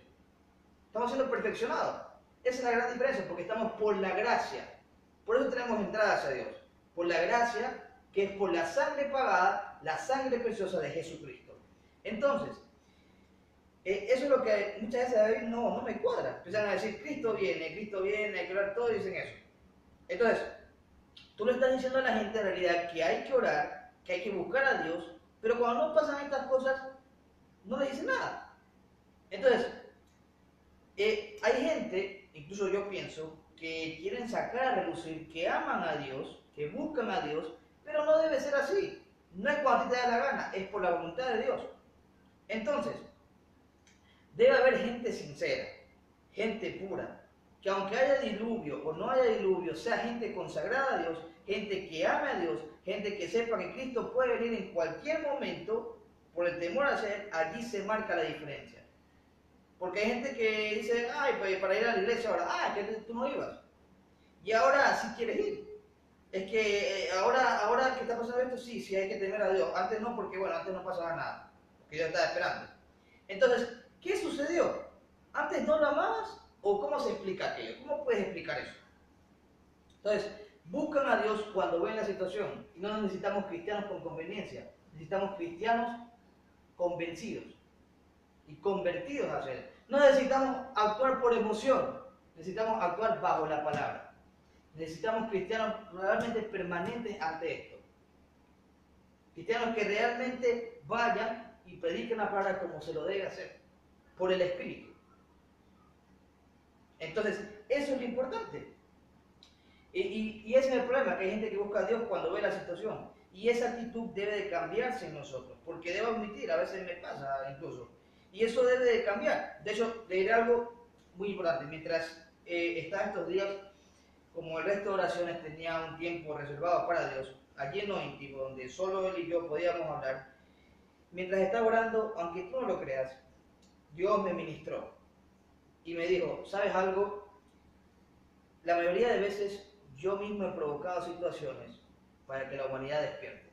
Estamos siendo perfeccionados. Esa es la gran diferencia, porque estamos por la gracia. Por eso tenemos entrada hacia Dios. Por la gracia, que es por la sangre pagada, la sangre preciosa de Jesucristo. Entonces, eso es lo que muchas veces a David no me cuadra. Empiezan a decir, Cristo viene, hay que orar, todos dicen eso. Entonces, tú le estás diciendo a la gente en realidad que hay que orar, que hay que buscar a Dios, pero cuando no pasan estas cosas, no le dicen nada. Entonces, hay gente, incluso yo pienso, que quieren sacar a relucir, que aman a Dios, que buscan a Dios, pero no debe ser así. No es cuando a ti te da la gana, es por la voluntad de Dios. Entonces, debe haber gente sincera, gente pura, que aunque haya diluvio o no haya diluvio, sea gente consagrada a Dios, gente que ame a Dios, gente que sepa que Cristo puede venir en cualquier momento, por el temor a ser, allí se marca la diferencia. Porque hay gente que dice, ay, pues para ir a la iglesia ahora, que tú no ibas. Y ahora sí quieres ir. Es que ahora que está pasando esto, sí hay que temer a Dios. Antes no, porque bueno, antes no pasaba nada. Porque yo estaba esperando. Entonces, ¿qué sucedió? ¿Antes no lo amabas? ¿O cómo se explica aquello? ¿Cómo puedes explicar eso? Entonces, buscan a Dios cuando ven la situación. Y no necesitamos cristianos con conveniencia. Necesitamos cristianos convencidos y convertidos a ser. No necesitamos actuar por emoción. Necesitamos actuar bajo la palabra. Necesitamos cristianos realmente permanentes ante esto. Cristianos que realmente vayan y prediquen la palabra como se lo debe hacer. Por el Espíritu. Entonces, eso es lo importante. Y ese es el problema, que hay gente que busca a Dios cuando ve la situación. Y esa actitud debe de cambiarse en nosotros. Porque debo admitir, a veces me pasa incluso. Y eso debe de cambiar. De hecho, le diré algo muy importante. Mientras estaba estos días, como el resto de oraciones tenía un tiempo reservado para Dios, allí en lo íntimo, donde solo Él y yo podíamos hablar, mientras estaba orando, aunque tú no lo creas, Dios me ministró y me dijo, ¿sabes algo? La mayoría de veces yo mismo he provocado situaciones para que la humanidad despierte.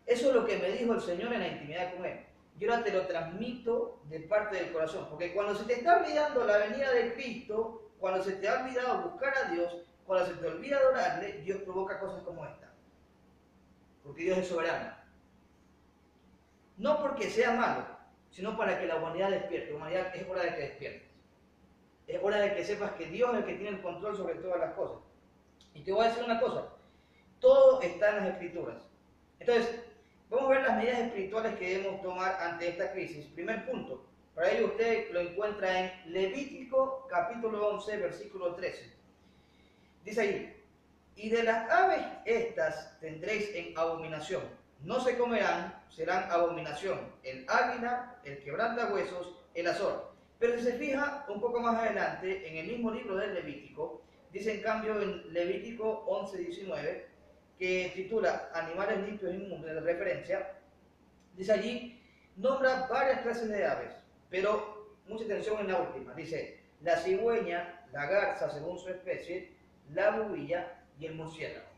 Eso es lo que me dijo el Señor en la intimidad con Él. Yo ahora te lo transmito de parte del corazón, porque cuando se te está olvidando la venida de Cristo, cuando se te ha olvidado buscar a Dios, cuando se te olvida adorarle, Dios provoca cosas como esta. Porque Dios es soberano. No porque sea malo, sino para que la humanidad despierte. La humanidad es hora de que despiertes. Es hora de que sepas que Dios es el que tiene el control sobre todas las cosas. Y te voy a decir una cosa, todo está en las Escrituras. Entonces, vamos a ver las medidas espirituales que debemos tomar ante esta crisis. Primer punto, para ello usted lo encuentra en Levítico capítulo 11, versículo 13. Dice ahí, y de las aves estas tendréis en abominación. No se comerán, serán abominación, el águila, el quebrantahuesos, el azor. Pero si se fija un poco más adelante, en el mismo libro del Levítico, Dice en cambio en Levítico 11:19, que titula Animales limpios e inmundos de referencia, dice allí, nombra varias clases de aves, pero mucha atención en la última. Dice la cigüeña, la garza según su especie, la bubilla y el murciélago.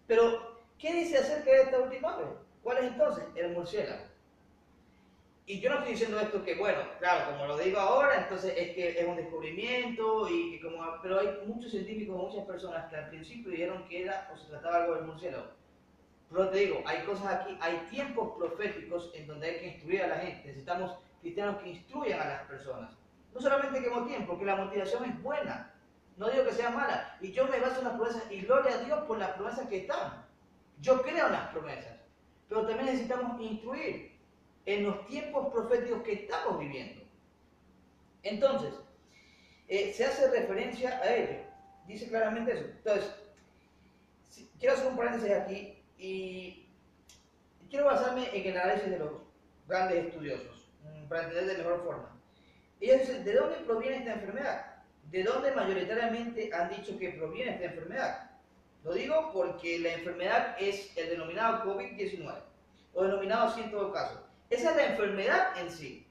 Pero, ¿qué dice acerca de esta última ave? ¿Cuál es entonces? El murciélago. Y yo no estoy diciendo esto que, bueno, claro, como lo digo ahora, entonces es que es un descubrimiento, y que como, pero hay muchos científicos, muchas personas que al principio dijeron que era o se trataba algo del murciélago. Pero te digo, hay cosas aquí, hay tiempos proféticos en donde hay que instruir a la gente. Necesitamos cristianos que instruyan a las personas. No solamente que motiven, porque la motivación es buena. No digo que sea mala. Y yo me baso en las promesas y gloria a Dios por las promesas que están. Yo creo en las promesas. Pero también necesitamos instruir en los tiempos proféticos que estamos viviendo. Entonces, se hace referencia a ello. Dice claramente eso. Entonces, quiero hacer un paréntesis aquí y quiero basarme en el análisis de los grandes estudiosos para entender de mejor forma. Ellos dicen, ¿de dónde proviene esta enfermedad? ¿De dónde mayoritariamente han dicho que proviene esta enfermedad? Lo digo porque la enfermedad es el denominado COVID-19, o denominado así en todo caso. Esa es la enfermedad en sí.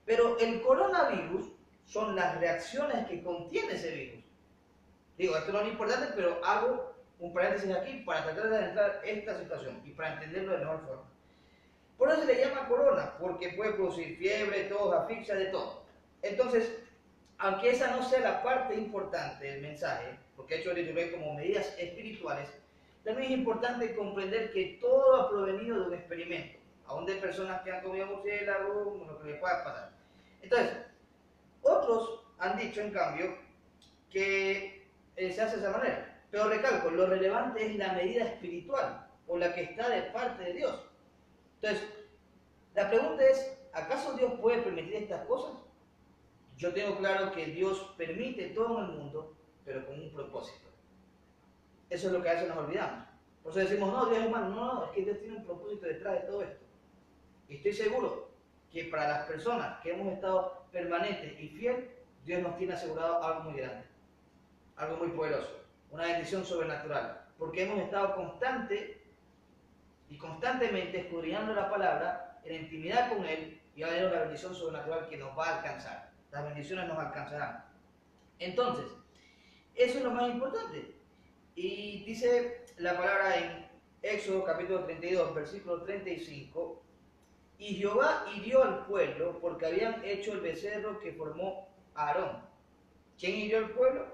Pero el coronavirus son las reacciones que contiene ese virus. Digo, esto no es importante, pero hago un paréntesis aquí para tratar de adentrar esta situación y para entenderlo de mejor forma. Por eso se le llama corona, porque puede producir fiebre, tos, asfixia, de todo. Entonces, aunque esa no sea la parte importante del mensaje, porque de hecho lo titulé como medidas espirituales, también es importante comprender que todo ha provenido de un experimento. Aún de personas que han comido murciélago, lo que les pueda pasar. Entonces, otros han dicho, en cambio, que se hace de esa manera. Pero recalco, lo relevante es la medida espiritual, o la que está de parte de Dios. Entonces, la pregunta es, ¿acaso Dios puede permitir estas cosas? Yo tengo claro que Dios permite todo en el mundo, pero con un propósito. Eso es lo que a veces nos olvidamos. Por eso decimos, no, Dios es malo. No, es que Dios tiene un propósito detrás de todo esto. Y estoy seguro que para las personas que hemos estado permanentes y fieles, Dios nos tiene asegurado algo muy grande, algo muy poderoso, una bendición sobrenatural, porque hemos estado constantemente escudriñando la palabra en intimidad con Él, y va a haber una bendición sobrenatural que nos va a alcanzar. Las bendiciones nos alcanzarán. Entonces, eso es lo más importante. Y dice la palabra en Éxodo capítulo 32, versículo 35, y Jehová hirió al pueblo porque habían hecho el becerro que formó Aarón. ¿Quién hirió al pueblo?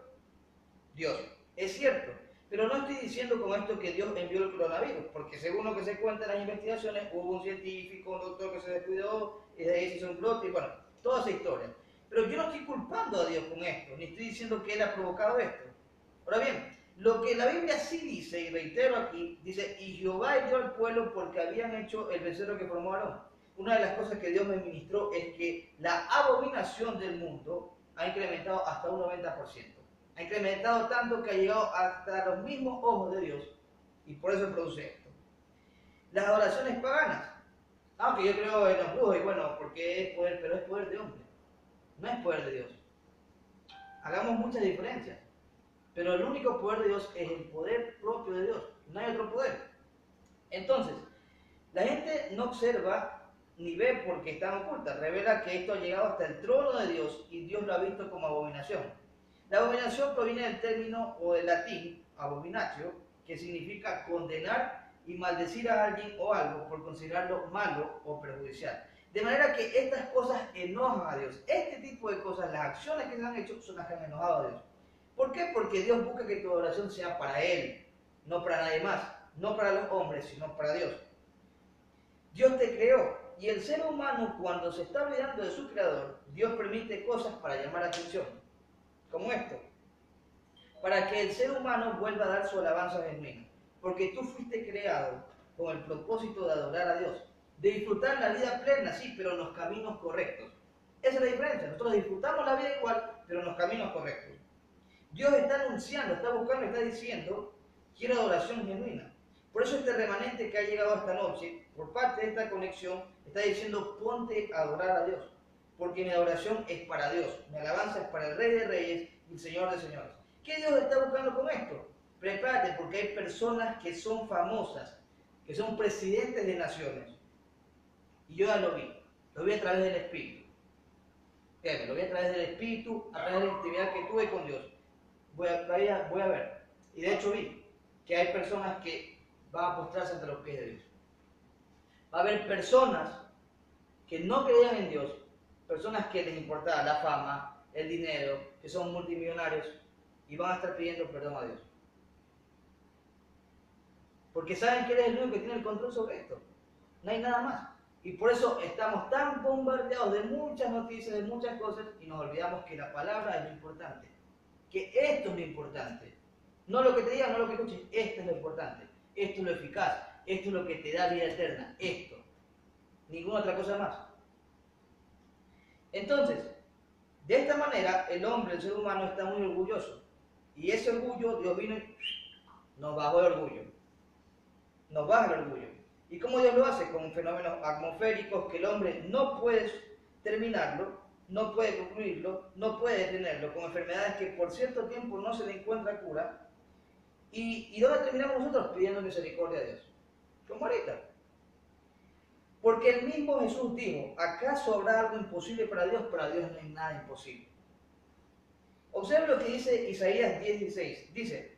Dios. Es cierto, pero no estoy diciendo con esto que Dios envió el coronavirus, porque según lo que se cuenta en las investigaciones, hubo un científico, un doctor que se descuidó, y de ahí se hizo un brote, y bueno, toda esa historia. Pero yo no estoy culpando a Dios con esto, ni estoy diciendo que Él ha provocado esto. Ahora bien, lo que la Biblia sí dice, y reitero aquí, dice, y Jehová hirió al pueblo porque habían hecho el becerro que formó Aarón. Una de las cosas que Dios me ministró es que la abominación del mundo ha incrementado hasta un 90%. Ha incrementado tanto que ha llegado hasta los mismos ojos de Dios, y por eso produce esto. Las adoraciones paganas, aunque yo creo en los brujos, y bueno, porque es poder, pero es poder de hombre, no es poder de Dios. Hagamos muchas diferencias, pero el único poder de Dios es el poder propio de Dios, no hay otro poder. Entonces, la gente no observa ni ve porque están ocultas, revela que esto ha llegado hasta el trono de Dios y Dios lo ha visto como abominación. La abominación proviene del término o del latín abominatio, que significa condenar y maldecir a alguien o algo por considerarlo malo o perjudicial. De manera que estas cosas enojan a Dios. Este tipo de cosas, las acciones que se han hecho, son las que han enojado a Dios. ¿Por qué? Porque Dios busca que tu oración sea para Él, no para nadie más, no para los hombres, sino para Dios. Dios te creó, y el ser humano, cuando se está olvidando de su creador, Dios permite cosas para llamar la atención, como esto, para que el ser humano vuelva a dar su alabanza genuina, porque tú fuiste creado con el propósito de adorar a Dios, de disfrutar la vida plena, sí, pero en los caminos correctos. Esa es la diferencia. Nosotros disfrutamos la vida igual, pero en los caminos correctos. Dios está anunciando, está buscando, está diciendo, quiero adoración genuina. Por eso este remanente que ha llegado esta noche, por parte de esta conexión, está diciendo, ponte a adorar a Dios, porque mi adoración es para Dios, mi alabanza es para el Rey de Reyes y el Señor de Señores. ¿Qué Dios está buscando con esto? Prepárate, porque hay personas que son famosas, que son presidentes de naciones. Y yo ya lo vi a través del Espíritu. Créeme, lo vi a través del Espíritu, a través de la intimidad que tuve con Dios. Voy a ver. Y de hecho vi que hay personas que van a postrarse ante los pies de Dios. Va a haber personas que no creían en Dios, personas que les importaba la fama, el dinero, que son multimillonarios, y van a estar pidiendo perdón a Dios. Porque saben que Él es el único que tiene el control sobre esto. No hay nada más. Y por eso estamos tan bombardeados de muchas noticias, de muchas cosas, y nos olvidamos que la palabra es lo importante. Que esto es lo importante. No lo que te digan, no lo que escuches, esto es lo importante. Esto es lo eficaz. Esto es lo que te da vida eterna. Esto. Ninguna otra cosa más. Entonces, de esta manera, el hombre, el ser humano, está muy orgulloso. Y ese orgullo, Dios vino y nos bajó el orgullo. Nos baja el orgullo. ¿Y cómo Dios lo hace? Con fenómenos atmosféricos que el hombre no puede terminarlo, no puede concluirlo, no puede detenerlo, con enfermedades que por cierto tiempo no se le encuentra cura. ¿Y dónde terminamos nosotros? Pidiendo misericordia a Dios. Como ahorita. Porque el mismo Jesús dijo, ¿acaso habrá algo imposible para Dios? Para Dios no hay nada imposible. Observe lo que dice Isaías 10:16. Dice,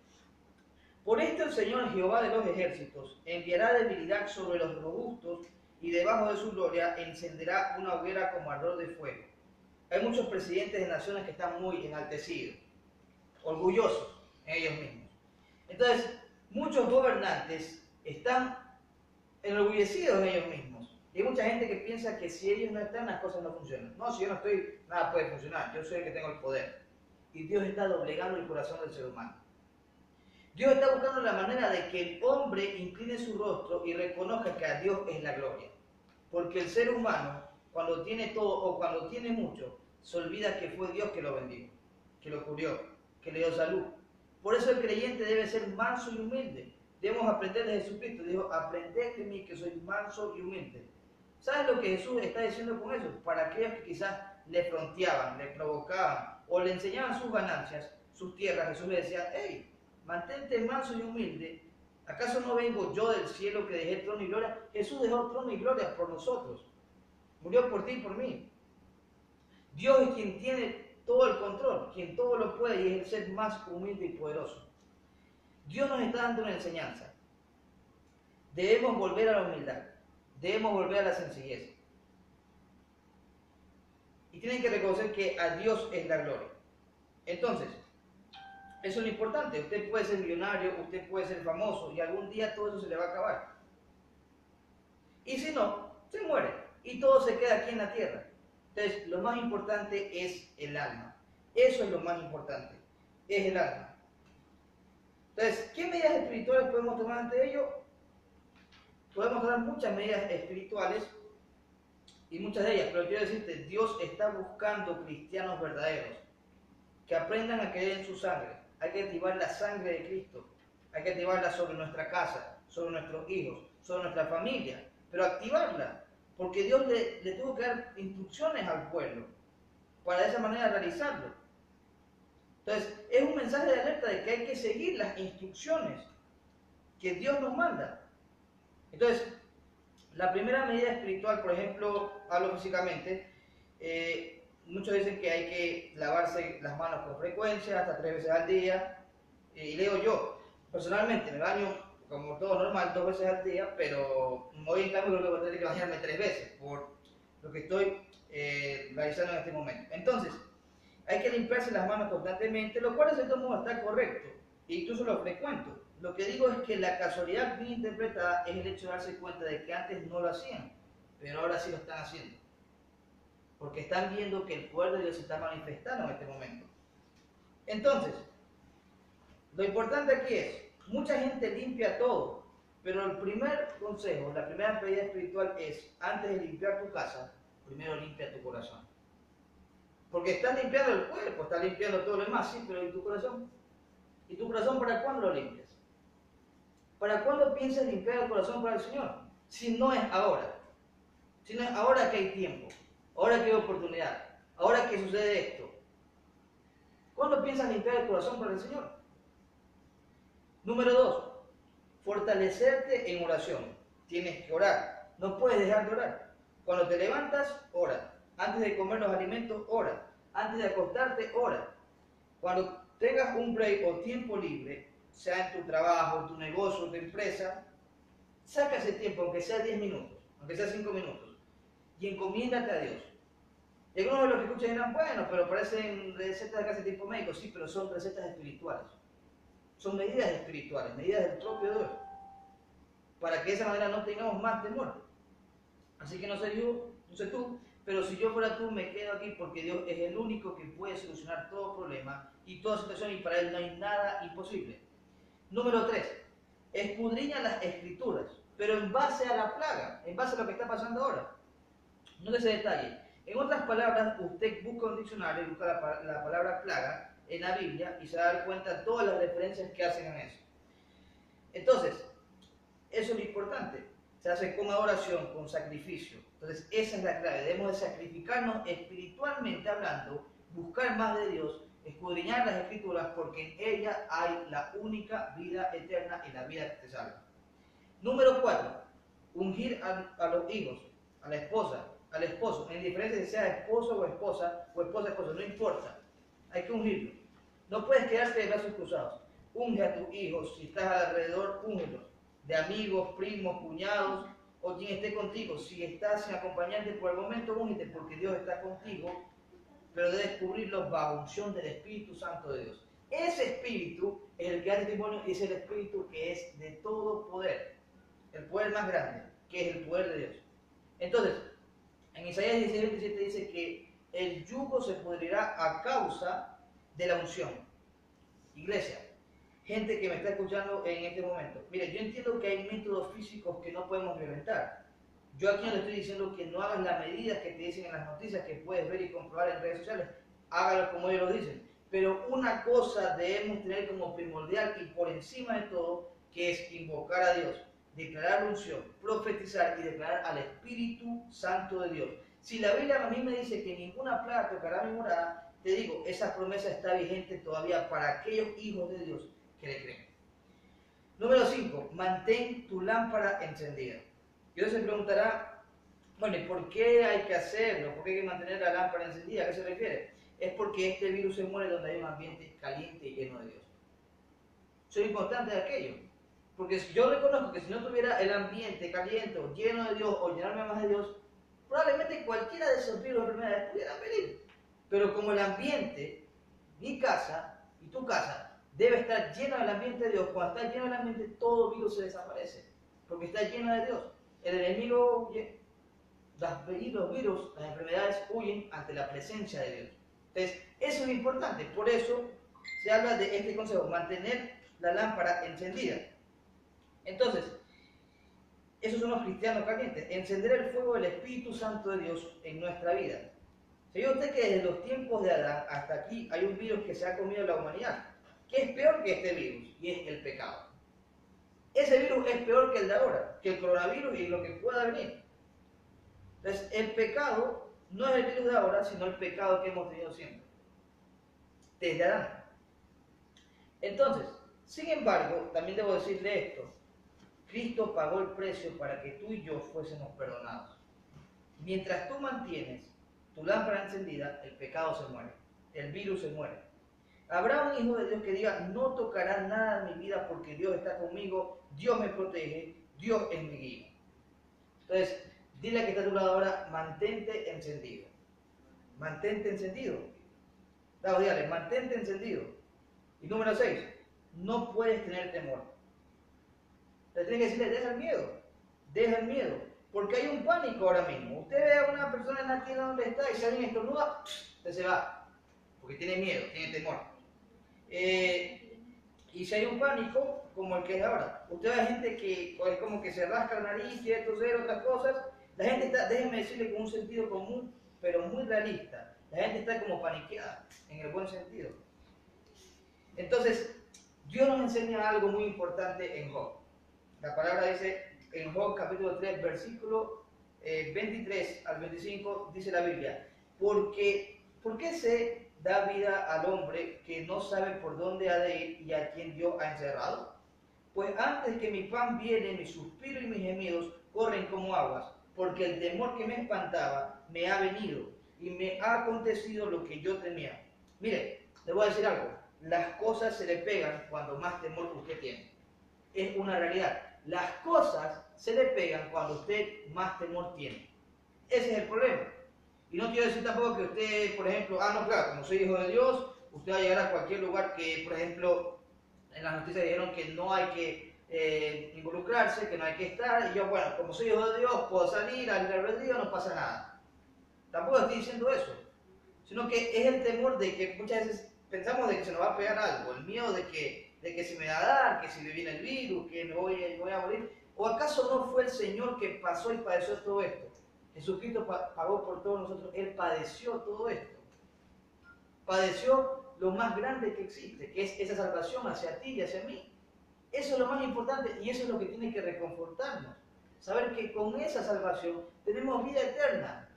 por esto el Señor Jehová de los ejércitos enviará debilidad sobre los robustos y debajo de su gloria encenderá una hoguera como ardor de fuego. Hay muchos presidentes de naciones que están muy enaltecidos, orgullosos en ellos mismos. Entonces, muchos gobernantes están enorgullecidos en ellos mismos. Y hay mucha gente que piensa que si ellos no están, las cosas no funcionan. No, si yo no estoy, nada puede funcionar. Yo soy el que tengo el poder. Y Dios está doblegando el corazón del ser humano. Dios está buscando la manera de que el hombre incline su rostro y reconozca que a Dios es la gloria. Porque el ser humano, cuando tiene todo o cuando tiene mucho, se olvida que fue Dios que lo bendijo, que lo cubrió, que le dio salud. Por eso el creyente debe ser manso y humilde. Debemos aprender de Jesucristo. Dijo, aprended de mí que soy manso y humilde. ¿Sabes lo que Jesús está diciendo con eso? Para aquellos que quizás le fronteaban, le provocaban o le enseñaban sus ganancias, sus tierras, Jesús le decía, hey, mantente manso y humilde. ¿Acaso no vengo yo del cielo que dejé trono y gloria? Jesús dejó trono y gloria por nosotros. Murió por ti y por mí. Dios es quien tiene todo el control, quien todo lo puede y es el ser más humilde y poderoso. Dios nos está dando una enseñanza. Debemos volver a la humildad. Debemos volver a la sencillez. Y tienen que reconocer que a Dios es la gloria. Entonces, eso es lo importante. Usted puede ser millonario, usted puede ser famoso y algún día todo eso se le va a acabar. Y si no, se muere y todo se queda aquí en la tierra. Entonces, lo más importante es el alma. Eso es lo más importante, es el alma. Entonces, ¿qué medidas espirituales podemos tomar ante ello? Podemos tomar muchas medidas espirituales y muchas de ellas, pero quiero decirte, Dios está buscando cristianos verdaderos que aprendan a creer en su sangre. Hay que activar la sangre de Cristo, hay que activarla sobre nuestra casa, sobre nuestros hijos, sobre nuestra familia, pero activarla, porque Dios le tuvo que dar instrucciones al pueblo para de esa manera realizarlo. Entonces, es un mensaje de alerta de que hay que seguir las instrucciones que Dios nos manda. Entonces, la primera medida espiritual, por ejemplo, hablo físicamente, muchos dicen que hay que lavarse las manos con frecuencia, hasta 3 veces al día, y leo yo, personalmente me baño como todo normal 2 veces al día, pero hoy en cambio creo que voy a tener que bañarme 3 veces, por lo que estoy realizando en este momento. Entonces, hay que limpiarse las manos constantemente, lo cual de cierto modo está correcto, e incluso lo frecuento. Lo que digo es que la casualidad bien interpretada es el hecho de darse cuenta de que antes no lo hacían, pero ahora sí lo están haciendo. Porque están viendo que el poder de Dios se está manifestando en este momento. Entonces, lo importante aquí es, mucha gente limpia todo, pero el primer consejo, la primera medida espiritual es, antes de limpiar tu casa, primero limpia tu corazón. Porque estás limpiando el cuerpo, estás limpiando todo lo demás, sí, pero ¿y tu corazón? ¿Y tu corazón para cuándo lo limpias? ¿Para cuándo piensas limpiar el corazón para el Señor? Si no es ahora. Si no es ahora que hay tiempo, ahora que hay oportunidad, ahora que sucede esto. ¿Cuándo piensas limpiar el corazón para el Señor? Número 2, fortalecerte en oración. Tienes que orar. No puedes dejar de orar. Cuando te levantas, ora. Antes de comer los alimentos, ora. Antes de acostarte, ora. Cuando tengas un break o tiempo libre, sea en tu trabajo, en tu negocio, en tu empresa, saca ese tiempo, aunque sea 10 minutos, aunque sea 5 minutos, y encomiéndate a Dios. Y algunos de los que escuchan dirán, bueno, pero parecen recetas de casa de tipo médico. Sí, pero son recetas espirituales. Son medidas espirituales, medidas del propio Dios, para que de esa manera no tengamos más temor. Así que no sé yo, no sé tú, pero si yo fuera tú, me quedo aquí porque Dios es el único que puede solucionar todo problema y toda situación, y para Él no hay nada imposible. Número 3, escudriña las escrituras, pero en base a la plaga, en base a lo que está pasando ahora. No ese detalle. En otras palabras, usted busca un diccionario, busca la palabra plaga en la Biblia y se va a dar cuenta de todas las referencias que hacen en eso. Entonces, eso es lo importante. Se hace con adoración, con sacrificio. Entonces, esa es la clave. Debemos de sacrificarnos espiritualmente hablando, buscar más de Dios, escudriñar las escrituras, porque en ellas hay la única vida eterna y la vida que te salva. Número 4, ungir a los hijos, a la esposa, al esposo, en diferencia de sea esposo o esposa, no importa, hay que ungirlo. No puedes quedarte de brazos cruzados. Unge a tus hijos, si estás alrededor, úngelos, de amigos, primos, cuñados, o quien esté contigo. Si estás sin acompañante por el momento, úngete, porque Dios está contigo, pero debes cubrirlos bajo unción del Espíritu Santo de Dios. Ese Espíritu es el que da testimonio y es el Espíritu que es de todo poder, el poder más grande, que es el poder de Dios. Entonces, en Isaías 16:27 dice que el yugo se pudrirá a causa de la unción. Iglesia, gente que me está escuchando en este momento, mire, yo entiendo que hay métodos físicos que no podemos violentar. Yo aquí no le estoy diciendo que no hagas las medidas que te dicen en las noticias, que puedes ver y comprobar en redes sociales. Hágalo como ellos lo dicen. Pero una cosa debemos tener como primordial y por encima de todo, que es invocar a Dios, declarar la unción, profetizar y declarar al Espíritu Santo de Dios. Si la Biblia a mí me dice que ninguna plaga tocará mi morada, te digo, esa promesa está vigente todavía para aquellos hijos de Dios que le creen. Número 5, mantén tu lámpara encendida. Y Dios se preguntará, bueno, ¿y por qué hay que hacerlo? ¿Por qué hay que mantener la lámpara encendida? ¿A qué se refiere? Es porque este virus se muere donde hay un ambiente caliente y lleno de Dios. Eso es importante de aquello. Porque yo reconozco que si no tuviera el ambiente caliente o lleno de Dios o llenarme más de Dios, probablemente cualquiera de esos virus o enfermedades pudieran venir. Pero como el ambiente, mi casa y tu casa, debe estar lleno del ambiente de Dios, cuando está lleno del ambiente, todo virus se desaparece. Porque está lleno de Dios. El enemigo huye, los virus, las enfermedades huyen ante la presencia de Dios. Entonces, eso es importante. Por eso se habla de este consejo, mantener la lámpara encendida. Entonces, esos son los cristianos calientes. Encender el fuego del Espíritu Santo de Dios en nuestra vida. ¿Sabía usted que desde los tiempos de Adán hasta aquí hay un virus que se ha comido la humanidad? Que es peor que este virus, y es el pecado. Ese virus es peor que el de ahora, que el coronavirus y lo que pueda venir. Entonces, el pecado no es el virus de ahora, sino el pecado que hemos tenido siempre, desde Adán. Entonces, sin embargo, también debo decirle esto. Cristo pagó el precio para que tú y yo fuésemos perdonados. Mientras tú mantienes tu lámpara encendida, el pecado se muere, el virus se muere. Habrá un hijo de Dios que diga, no tocará nada en mi vida porque Dios está conmigo, Dios me protege, Dios es mi guía. Entonces, dile a que está a tu lado ahora, mantente encendido. Mantente encendido. Dígale, mantente encendido. Y número 6, no puedes tener temor. Le tienes que decirle, deja el miedo, porque hay un pánico ahora mismo. Usted ve a una persona en la tienda donde está y si alguien estornuda, usted se va, porque tiene miedo, tiene temor. Y si hay un pánico, como el que es ahora, usted ve a gente que es como que se rasca la nariz, quiere toser, otras cosas, la gente está, déjenme decirle, con un sentido común, pero muy realista. La gente está como paniqueada, en el buen sentido. Entonces, Dios nos enseña algo muy importante en Job. La palabra dice, en Job capítulo 3, versículo 23 al 25, dice la Biblia, ¿por qué se da vida al hombre que no sabe por dónde ha de ir y a quien Dios ha encerrado? Pues antes que mi pan viene, mi suspiro y mis gemidos corren como aguas, porque el temor que me espantaba me ha venido y me ha acontecido lo que yo temía. Mire, le voy a decir algo, las cosas se le pegan cuando más temor usted tiene. Es una realidad. Las cosas se le pegan cuando usted más temor tiene. Ese es el problema. Y no quiero decir tampoco que usted, por ejemplo, no, claro, como soy hijo de Dios, usted va a llegar a cualquier lugar que, por ejemplo, en las noticias dijeron que no hay que involucrarse, que no hay que estar, y yo, bueno, como soy hijo de Dios, puedo salir al libre albedrío, no pasa nada. Tampoco estoy diciendo eso, sino que es el temor de que muchas veces pensamos de que se nos va a pegar algo, el miedo de que se me va a dar, que si me viene el virus, que me voy a morir. ¿O acaso no fue el Señor que pasó y padeció todo esto? Jesucristo pagó por todos nosotros, Él padeció todo esto. Padeció lo más grande que existe, que es esa salvación hacia ti y hacia mí. Eso es lo más importante y eso es lo que tiene que reconfortarnos. Saber que con esa salvación tenemos vida eterna.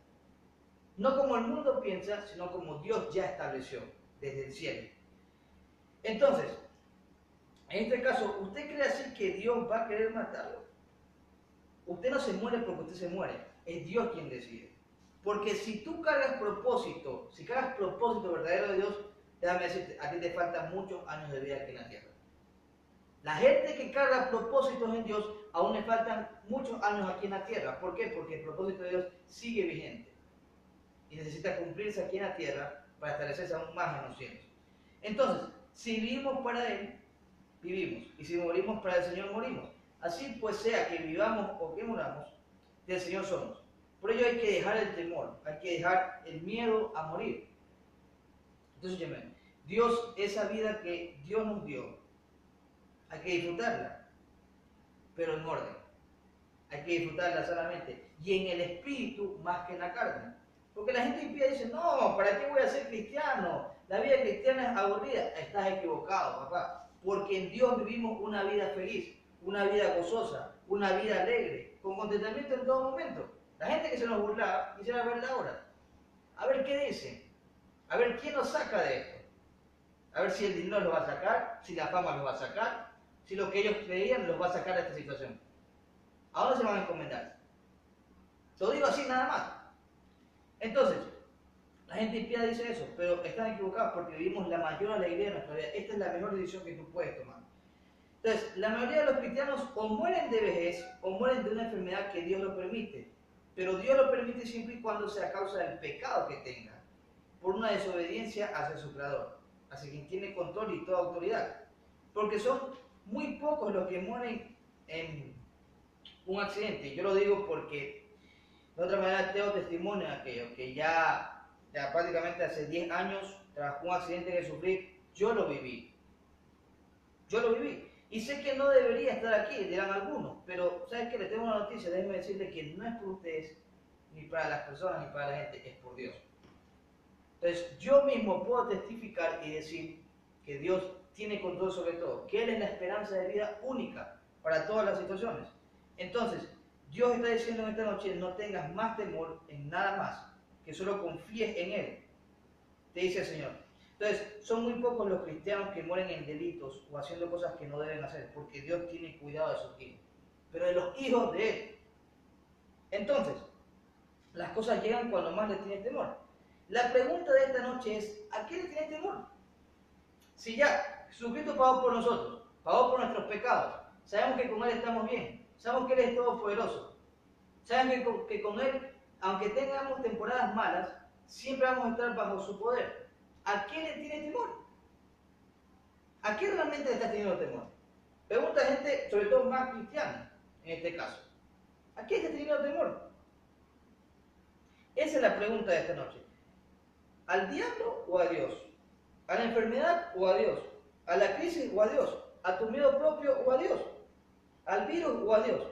No como el mundo piensa, sino como Dios ya estableció desde el cielo. Entonces, en este caso, ¿usted cree así que Dios va a querer matarlo? Usted no se muere porque usted se muere. Es Dios quien decide. Porque si tú cargas propósito, si cargas propósito verdadero de Dios, déjame decirte, a ti te faltan muchos años de vida aquí en la tierra. La gente que carga propósitos en Dios, aún le faltan muchos años aquí en la tierra. ¿Por qué? Porque el propósito de Dios sigue vigente. Y necesita cumplirse aquí en la tierra para establecerse aún más en los cielos. Entonces, si vivimos para Él, vivimos. Y si morimos para el Señor, morimos. Así pues sea que vivamos o que muramos, del Señor somos. Por ello hay que dejar el temor, hay que dejar el miedo a morir. Entonces, Dios, esa vida que Dios nos dio, hay que disfrutarla, pero en orden. Hay que disfrutarla sanamente y en el espíritu más que en la carne. Porque la gente impía dice, no, ¿para qué voy a ser cristiano? La vida cristiana es aburrida. Estás equivocado, papá. Porque en Dios vivimos una vida feliz, una vida gozosa, una vida alegre, con contentamiento en todo momento. La gente que se nos burlaba, quisiera verla ahora. A ver qué dice. A ver quién nos saca de esto. A ver si el dinero los va a sacar, si la fama los va a sacar, si lo que ellos creían los va a sacar de esta situación. ¿A dónde se van a encomendar? Lo digo así nada más. Entonces, la gente impía dice eso, pero están equivocados porque vivimos la mayor alegría de nuestra vida. Esta es la mejor decisión que tú puedes tomar. Entonces, la mayoría de los cristianos o mueren de vejez o mueren de una enfermedad que Dios lo permite. Pero Dios lo permite siempre y cuando sea a causa del pecado que tenga, por una desobediencia hacia su Creador, hacia quien tiene control y toda autoridad. Porque son muy pocos los que mueren en un accidente. Yo lo digo porque de otra manera tengo testimonio de aquello, que ya prácticamente hace 10 años, tras un accidente que sufrí, yo lo viví. Yo lo viví. Y sé que no debería estar aquí, dirán algunos, pero ¿sabes qué? Les tengo una noticia, déjenme decirles que no es por ustedes, ni para las personas, ni para la gente, es por Dios. Entonces, yo mismo puedo testificar y decir que Dios tiene control sobre todo, que Él es la esperanza de vida única para todas las situaciones. Entonces, Dios está diciendo en esta noche, no tengas más temor en nada más, que solo confíes en Él, te dice el Señor. Entonces, son muy pocos los cristianos que mueren en delitos o haciendo cosas que no deben hacer, porque Dios tiene cuidado de sus hijos, pero de los hijos de Él. Entonces, las cosas llegan cuando más le tienes temor. La pregunta de esta noche es, ¿a qué le tienes temor? Si ya Jesucristo pagó por nosotros, pagó por nuestros pecados, sabemos que con Él estamos bien, sabemos que Él es todopoderoso, sabemos que con Él, aunque tengamos temporadas malas, siempre vamos a estar bajo su poder. ¿A qué le tienes temor? ¿A qué realmente le estás teniendo temor? Pregunta a gente, sobre todo más cristiana, en este caso. ¿A qué estás teniendo temor? Esa es la pregunta de esta noche. ¿Al diablo o a Dios? ¿A la enfermedad o a Dios? ¿A la crisis o a Dios? ¿A tu miedo propio o a Dios? ¿Al virus o a Dios?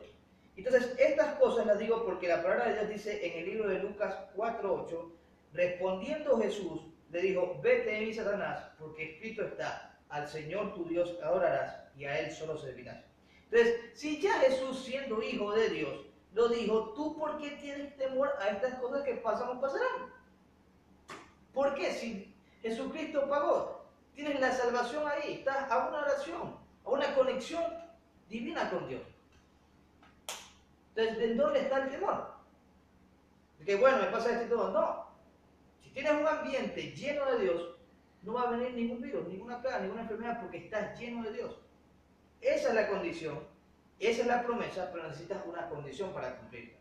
Entonces, estas cosas las digo porque la palabra de Dios dice en el libro de Lucas 4:8, respondiendo Jesús, le dijo, vete de mí, Satanás, porque escrito está, al Señor tu Dios adorarás y a Él solo servirás. Entonces, si ya Jesús, siendo hijo de Dios, lo dijo, ¿tú por qué tienes temor a estas cosas que pasan o pasarán? ¿Por qué? Jesucristo pagó. Tienes la salvación ahí. Estás a una oración, a una conexión divina con Dios. Entonces, ¿en dónde está el temor? De que bueno, me pasa esto y todo. No. Si tienes un ambiente lleno de Dios, no va a venir ningún virus, ninguna plaga, ninguna enfermedad, porque estás lleno de Dios. Esa es la condición, esa es la promesa, pero necesitas una condición para cumplirla.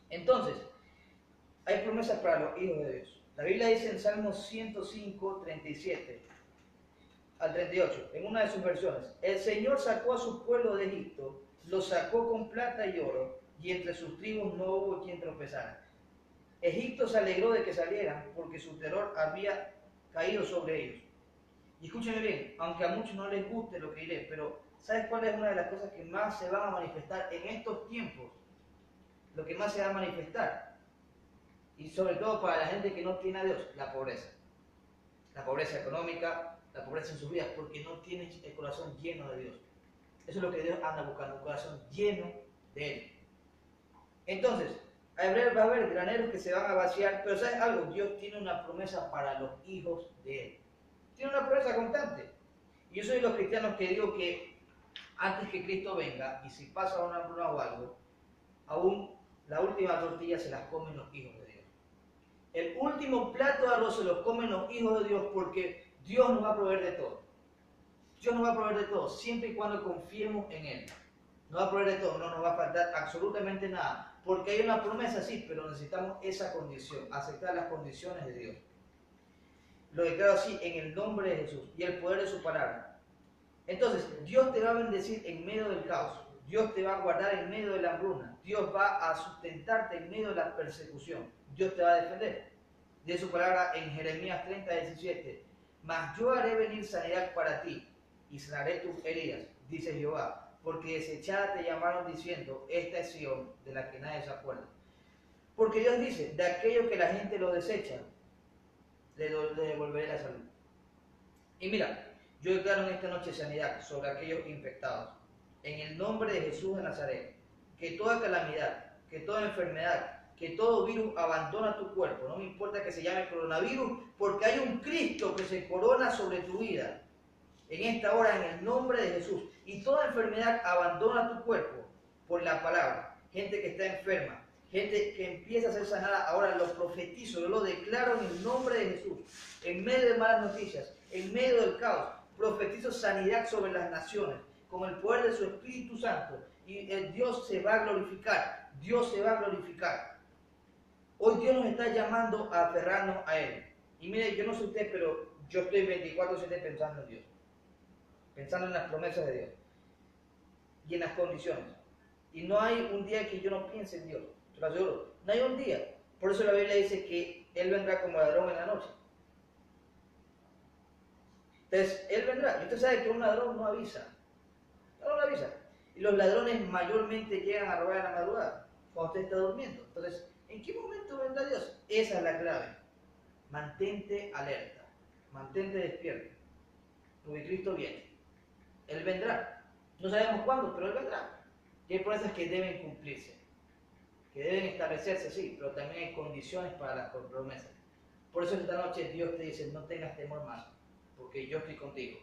Entonces, hay promesas para los hijos de Dios. La Biblia dice en Salmos 105, 37 al 38, en una de sus versiones: el Señor sacó a su pueblo de Egipto, lo sacó con plata y oro, y entre sus tribus no hubo quien tropezara. Egipto se alegró de que salieran, porque su terror había caído sobre ellos. Y escúchenme bien, aunque a muchos no les guste lo que diré, pero ¿sabes cuál es una de las cosas que más se van a manifestar en estos tiempos? Lo que más se va a manifestar, y sobre todo para la gente que no tiene a Dios, la pobreza. La pobreza económica, la pobreza en sus vidas, porque no tienen el corazón lleno de Dios. Eso es lo que Dios anda buscando, un corazón lleno de Él. Entonces, va a haber graneros que se van a vaciar, pero ¿sabes algo? Dios tiene una promesa para los hijos de Él. Tiene una promesa constante. Y yo soy de los cristianos que digo que antes que Cristo venga, y si pasa una hambruna o algo, aún la última tortilla se las comen los hijos de Dios. El último plato de arroz se los comen los hijos de Dios, porque Dios nos va a proveer de todo. Dios nos va a proveer de todo, siempre y cuando confiemos en Él. Nos va a proveer de todo, no nos va a faltar absolutamente nada. Porque hay una promesa, sí, pero necesitamos esa condición, aceptar las condiciones de Dios. Lo declaro así en el nombre de Jesús y el poder de su palabra. Entonces, Dios te va a bendecir en medio del caos. Dios te va a guardar en medio de la hambruna. Dios va a sustentarte en medio de la persecución. Dios te va a defender. De su palabra en Jeremías 30, 17. Mas yo haré venir sanidad para ti y sanaré tus heridas, dice Jehová. Porque desechada te llamaron diciendo, esta es Sión, de la que nadie se acuerda. Porque Dios dice, de aquello que la gente lo desecha, le devolveré la salud. Y mira, yo declaro en esta noche sanidad sobre aquellos infectados. En el nombre de Jesús de Nazaret, que toda calamidad, que toda enfermedad, que todo virus abandona tu cuerpo. No me importa que se llame coronavirus, porque hay un Cristo que se corona sobre tu vida. En esta hora, en el nombre de Jesús. Y toda enfermedad abandona tu cuerpo por la palabra. Gente que está enferma, gente que empieza a ser sanada, ahora lo profetizo, yo lo declaro en el nombre de Jesús. En medio de malas noticias, en medio del caos, profetizo sanidad sobre las naciones, con el poder de su Espíritu Santo. Y el Dios se va a glorificar, Dios se va a glorificar. Hoy Dios nos está llamando a aferrarnos a Él. Y mire, yo no sé usted, pero yo estoy 24/7 pensando en Dios. Pensando en las promesas de Dios. Y en las condiciones. Y no hay un día que yo no piense en Dios. Te lo aseguro. No hay un día. Por eso la Biblia dice que Él vendrá como ladrón en la noche. Entonces, Él vendrá. Y usted sabe que un ladrón no avisa. No avisa. Y los ladrones mayormente llegan a robar en la madrugada, cuando usted está durmiendo. Entonces, ¿en qué momento vendrá Dios? Esa es la clave. Mantente alerta. Mantente despierto. Porque Cristo viene. Él vendrá. No sabemos cuándo, pero Él vendrá. Y hay promesas que deben cumplirse. Que deben establecerse, sí, pero también hay condiciones para las promesas. Por eso esta noche Dios te dice, no tengas temor más, porque yo estoy contigo.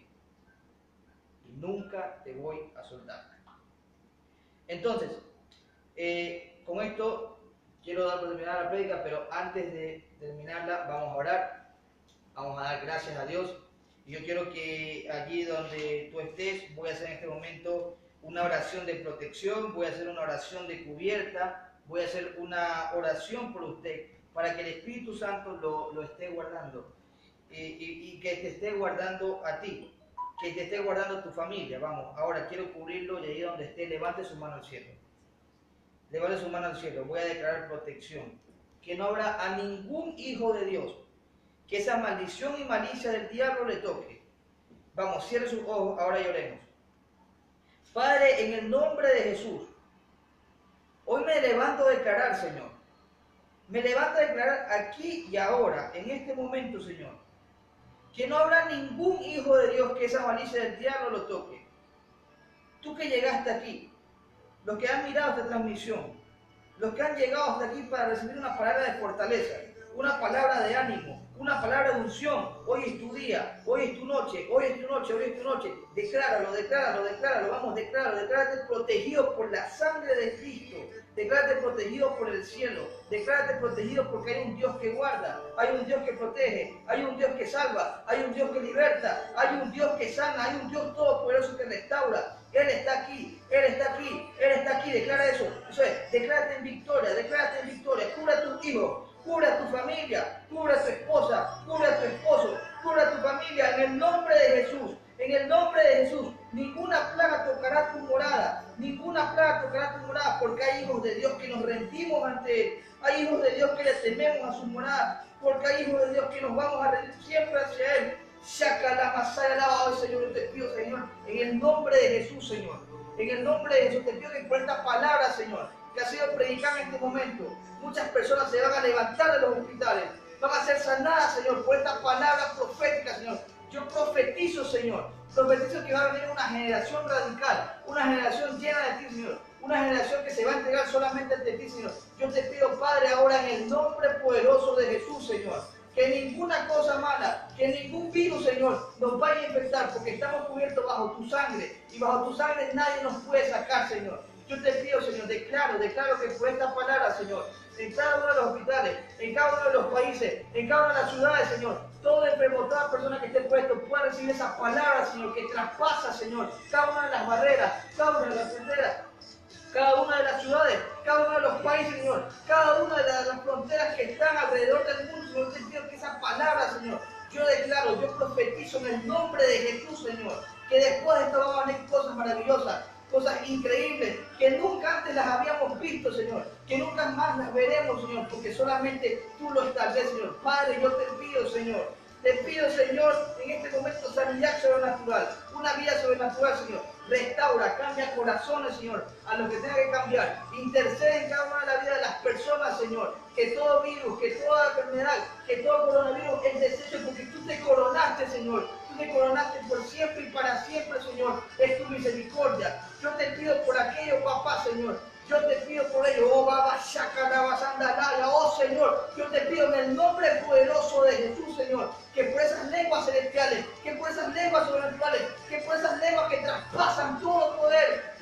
Y nunca te voy a soltar. Entonces, con esto quiero dar por terminada la prédica, pero antes de terminarla vamos a orar. Vamos a dar gracias a Dios. Y yo quiero que allí donde tú estés, voy a hacer en este momento una oración de protección, voy a hacer una oración de cubierta, voy a hacer una oración por usted, para que el Espíritu Santo lo esté guardando. Y que te esté guardando a ti, que te esté guardando a tu familia. Vamos, ahora quiero cubrirlo y allí donde esté, levante su mano al cielo. Levante su mano al cielo, voy a declarar protección. Que no habrá a ningún hijo de Dios que esa maldición y malicia del diablo le toque. Vamos, cierre sus ojos, ahora lloremos. Padre, en el nombre de Jesús, hoy me levanto a declarar, Señor. Me levanto a declarar aquí y ahora, en este momento, Señor, que no habrá ningún hijo de Dios que esa malicia del diablo lo toque. Tú que llegaste aquí, los que han mirado esta transmisión, los que han llegado hasta aquí para recibir una palabra de fortaleza, una palabra de ánimo, una palabra de unción. Hoy es tu día, hoy es tu noche, hoy es tu noche, hoy es tu noche. Decláralo, decláralo, decláralo, vamos, decláralo, declárate protegido por la sangre de Cristo. Declárate protegido por el cielo. Declárate protegido porque hay un Dios que guarda, hay un Dios que protege, hay un Dios que salva, hay un Dios que liberta, hay un Dios que sana, hay un Dios todopoderoso que restaura. Él está aquí, Él está aquí, Él está aquí. Declara eso. Eso es, declárate en victoria, declárate en victoria. Cubre a tus hijos, cubre a tu familia, cubre a tu esposa, cubre a tu esposo, cubre a tu familia en el nombre de Jesús. En el nombre de Jesús, ninguna plaga tocará tu morada, ninguna plaga tocará tu morada, porque hay hijos de Dios que nos rendimos ante Él, hay hijos de Dios que le tememos a su morada, porque hay hijos de Dios que nos vamos a rendir siempre hacia Él. Saca la masaya, alabado Señor, yo te pido, Señor, en el nombre de Jesús, Señor, en el nombre de Jesús, te pido que por esta palabra, Señor, que ha sido predicada en este momento, muchas personas se van a levantar de los hospitales, van a ser sanadas, Señor, por esta palabra profética, Señor. Yo profetizo, Señor, profetizo que va a venir una generación radical, una generación llena de ti, Señor, una generación que se va a entregar solamente ante ti, Señor. Yo te pido, Padre, ahora en el nombre poderoso de Jesús, Señor, que ninguna cosa mala, que ningún virus, Señor, nos vaya a infectar, porque estamos cubiertos bajo tu sangre, y bajo tu sangre nadie nos puede sacar, Señor. Yo te pido, Señor, declaro que por esta palabra, Señor, en cada uno de los hospitales, en cada uno de los países, en cada una de las ciudades, Señor, todo enfermo, toda persona que esté puesto pueda recibir esa palabra, Señor, que traspasa, Señor, cada una de las barreras, cada una de las fronteras, cada una de las ciudades, cada uno de los países, Señor, cada una de las fronteras que están alrededor del mundo, Señor. Te pido que esa palabra, Señor, yo declaro, yo profetizo en el nombre de Jesús, Señor, que después de esto van a venir cosas maravillosas, cosas increíbles, que nunca antes las habíamos visto, Señor, que nunca más las veremos, Señor, porque solamente tú lo estableces, Señor. Padre, yo te pido, Señor, en este momento sanidad sobrenatural, una vida sobrenatural, Señor. Restaura, cambia corazones, Señor, a los que tenga que cambiar. Intercede en cada una de la vida de las personas, Señor. Que todo virus, que toda enfermedad, que todo coronavirus es deshecho porque tú te coronaste, Señor. Tú te coronaste por siempre y para siempre, Señor. Es tu misericordia. Yo te pido por aquello, papá, Señor. Yo te pido por ello, oh Baba, oh Señor, yo te pido en el nombre poderoso de Jesús, Señor, que por esas lenguas celestiales, que por esas lenguas sobrenaturales, que por esas lenguas que traspasan todo poder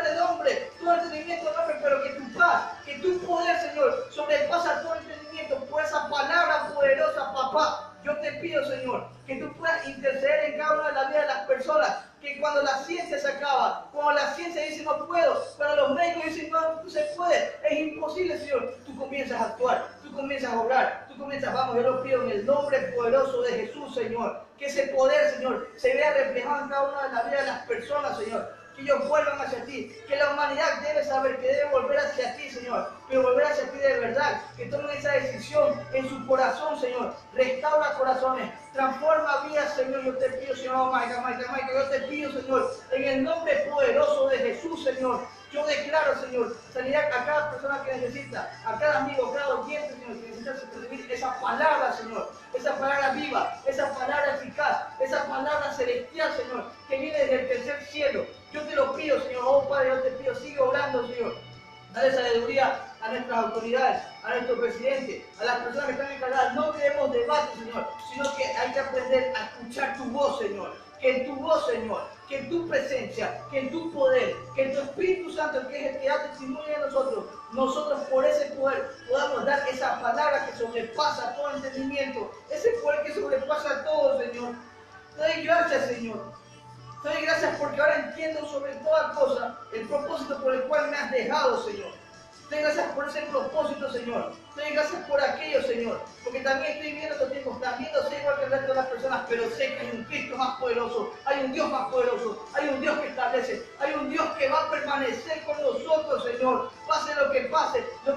del hombre, todo entendimiento del hombre, pero que tu paz, que tu poder, Señor, sobrepasa todo entendimiento por esa palabra poderosa, papá. Yo te pido, Señor, que tú puedas interceder en cada una de las vidas de las personas, que cuando la ciencia se acaba, cuando la ciencia dice no puedo, cuando los médicos dicen no se puede, es imposible, Señor, tú comienzas a actuar, tú comienzas a obrar, tú comienzas, vamos, yo lo pido en el nombre poderoso de Jesús, Señor, que ese poder, Señor, se vea reflejado en cada una de las vidas de las personas, Señor. Que ellos vuelvan hacia ti, que la humanidad debe saber que debe volver hacia ti, Señor, pero volver hacia ti de verdad, que tomen esa decisión en su corazón, Señor, restaura corazones, transforma vidas, Señor. Yo te pido, Señor, Maica, yo te pido, Señor, en el nombre poderoso de Jesús, Señor. Yo declaro, Señor, sanidad a cada persona que necesita, a cada amigo, a cada oyente, Señor, que necesita recibir esa palabra, Señor, esa palabra viva, esa palabra eficaz, esa palabra celestial, Señor, que viene desde el tercer cielo. Yo te lo pido, Señor, oh Padre, yo te pido, sigue obrando, Señor. Dale sabiduría a nuestras autoridades, a nuestro presidente, a las personas que están encargadas. No queremos debate, Señor, sino que hay que aprender a escuchar tu voz, Señor. Que en tu voz, Señor, que en tu presencia, que en tu poder, que en tu Espíritu Santo, que es el que da testimonio de nosotros por ese poder podamos dar esa palabra que sobrepasa todo entendimiento, ese poder que sobrepasa todo, Señor. Te doy gracias, Señor. Te doy gracias porque ahora entiendo sobre toda cosa el propósito por el cual me has dejado, Señor. Te doy gracias por ese propósito, Señor. Te doy gracias por aquello, Señor. Porque también estoy viendo estos tiempos, también no sé igual que el resto de las personas, pero sé que hay un Cristo más poderoso, hay un Dios más poderoso, hay un Dios que establece, hay un Dios que va a permanecer con nosotros, Señor. Pase, lo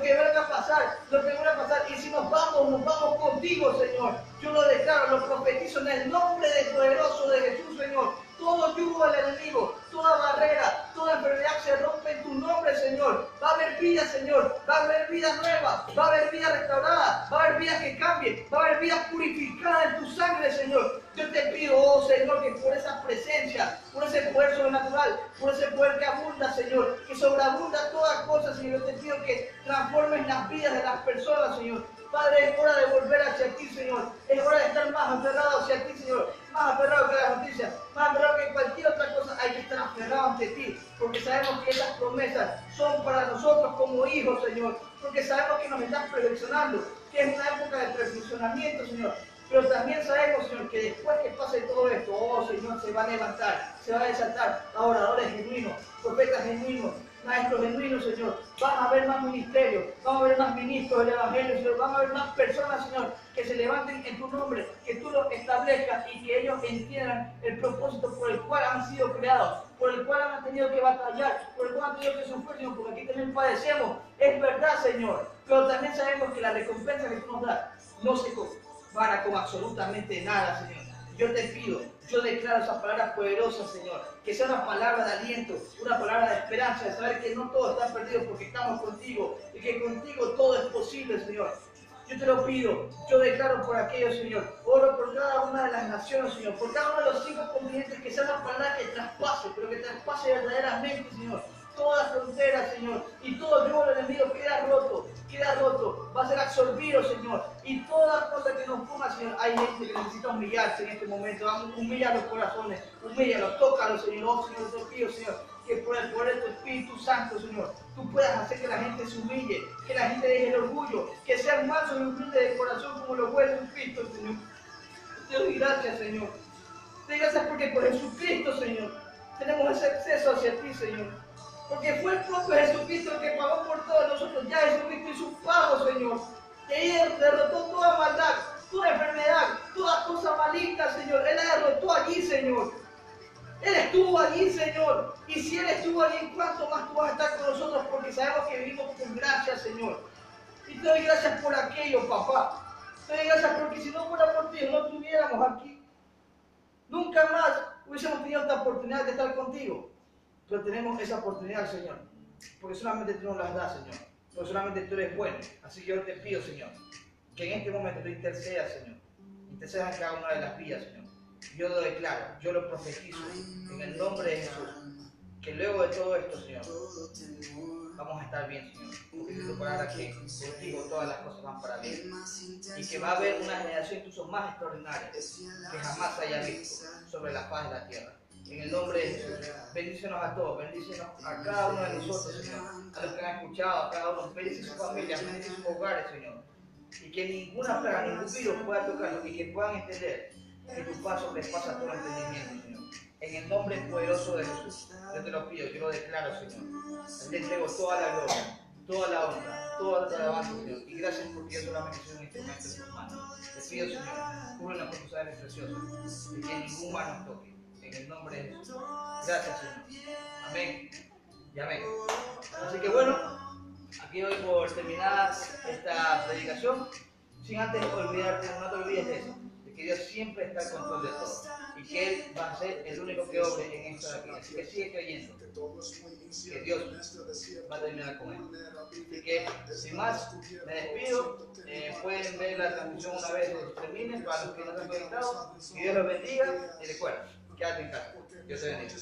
que venga a pasar, lo que venga a pasar. Y si nos vamos contigo, Señor. Yo lo declaro, lo profetizo en el nombre del poderoso de Jesús, Señor. Todo yugo del enemigo, toda barrera, toda enfermedad se rompe en tu nombre, Señor. Va a haber vida, Señor. Va a haber vida nueva. Va a haber vida restaurada. Va a haber vida que cambie. Va a haber vida purificada en tu sangre, Señor. Yo te pido, oh Señor, que por esa presencia, por ese poder sobrenatural, por ese poder que abunda, Señor, que sobreabunda toda cosa, Señor, yo te pido que transformes las vidas de las personas, Señor. Padre, es hora de volver hacia ti, Señor. Es hora de estar más aferrado hacia ti, Señor. Más aferrado que las noticias, más aferrado que cualquier otra cosa. Hay que estar aferrado ante ti, porque sabemos que esas promesas son para nosotros como hijos, Señor. Porque sabemos que nos estás perfeccionando, que es una época de perfeccionamiento, Señor. Pero también sabemos, Señor, que después que pase todo esto, oh Señor, se va a levantar, se va a desatar a oradores genuinos, profetas genuinos, maestros genuinos, Señor. Van a haber más ministerios, van a haber más ministros del Evangelio, Señor. Van a haber más personas, Señor, que se levanten en tu nombre, que tú los establezcas y que ellos entiendan el propósito por el cual han sido creados, por el cual han tenido que batallar, por el cual han tenido que sufrir, Señor, porque aquí también padecemos. Es verdad, Señor, pero también sabemos que la recompensa que tú nos das no se compara con absolutamente nada, Señor. Yo te pido, yo declaro esa palabra poderosa, Señor, que sea una palabra de aliento, una palabra de esperanza, de saber que no todo está perdido porque estamos contigo y que contigo todo es posible, Señor. Yo te lo pido, yo declaro por aquellos, Señor, oro por cada una de las naciones, Señor, por cada uno de los 5 continentes, que sea una palabra que traspase, pero que traspase verdaderamente, Señor, toda frontera, Señor, y todo yugo del enemigo queda roto, va a ser absorbido, Señor, y toda cosa que nos ponga, Señor. Hay gente que necesita humillarse en este momento, vamos a humillar los corazones, humíllalos, tócalos, Señor. Oh, Señor, te pido, Señor, que por el poder de tu Espíritu Santo, Señor, tú puedas hacer que la gente se humille, que la gente deje el orgullo, que sean mansos y humildes de corazón como lo fue Jesucristo, Señor. Te doy gracias, Señor. Te doy gracias porque por Jesucristo, Señor, tenemos ese acceso hacia ti, Señor. Porque fue el propio Jesucristo el que pagó por todos nosotros. Ya Jesucristo hizo un pago, Señor. Que Él derrotó toda maldad, toda enfermedad, toda cosa maligna, Señor. Él la derrotó allí, Señor. Él estuvo allí, Señor. Y si Él estuvo allí, ¿cuánto más tú vas a estar con nosotros? Porque sabemos que vivimos con gracia, Señor. Y te doy gracias por aquello, papá. Te doy gracias porque si no fuera por ti, no estuviéramos aquí. Nunca más hubiésemos tenido esta oportunidad de estar contigo. Pero tenemos esa oportunidad, Señor, porque solamente tú nos las das, Señor, porque solamente tú eres bueno. Así que yo te pido, Señor, que en este momento tú intercedas, Señor, intercedas en cada una de las vidas, Señor. Yo lo declaro, yo lo profetizo, en el nombre de Jesús, que luego de todo esto, Señor, vamos a estar bien, Señor, porque es tu palabra que contigo todas las cosas van para bien, y que va a haber una generación incluso más extraordinaria que jamás haya visto sobre la faz de la tierra. En el nombre de Jesús, bendícenos a todos, bendícenos a cada uno de nosotros, Señor, a los que han escuchado, a cada uno, bendice sus familias, bendice sus hogares, Señor, y que ninguna plaga, ningún virus pueda tocarlos, y que puedan entender que tu paso les pasa todo el entendimiento, Señor. En el nombre poderoso de Jesús, yo te lo pido, yo lo declaro, Señor. Te entrego toda la gloria, toda la honra, toda la alabanza, Señor, y gracias porque yo solamente soy un instrumento en tus manos. Te pido, Señor, cúbrenos con tus sangre preciosa, y que ningún mal nos toque. En el nombre de Jesús. Gracias, Señor. Amén y amén. Así que bueno, aquí doy por terminada esta predicación. Sin antes olvidarte, no te olvides de eso, de que Dios siempre está al control de todo y que Él va a ser el único que obre en esto de aquí. Así que sigue creyendo que Dios va a terminar con Él. Así que, sin más, me despido. Pueden ver la transmisión una vez termine para los que no están conectados. Que Dios los bendiga y recuerda, quédate en casa. Dios te bendiga.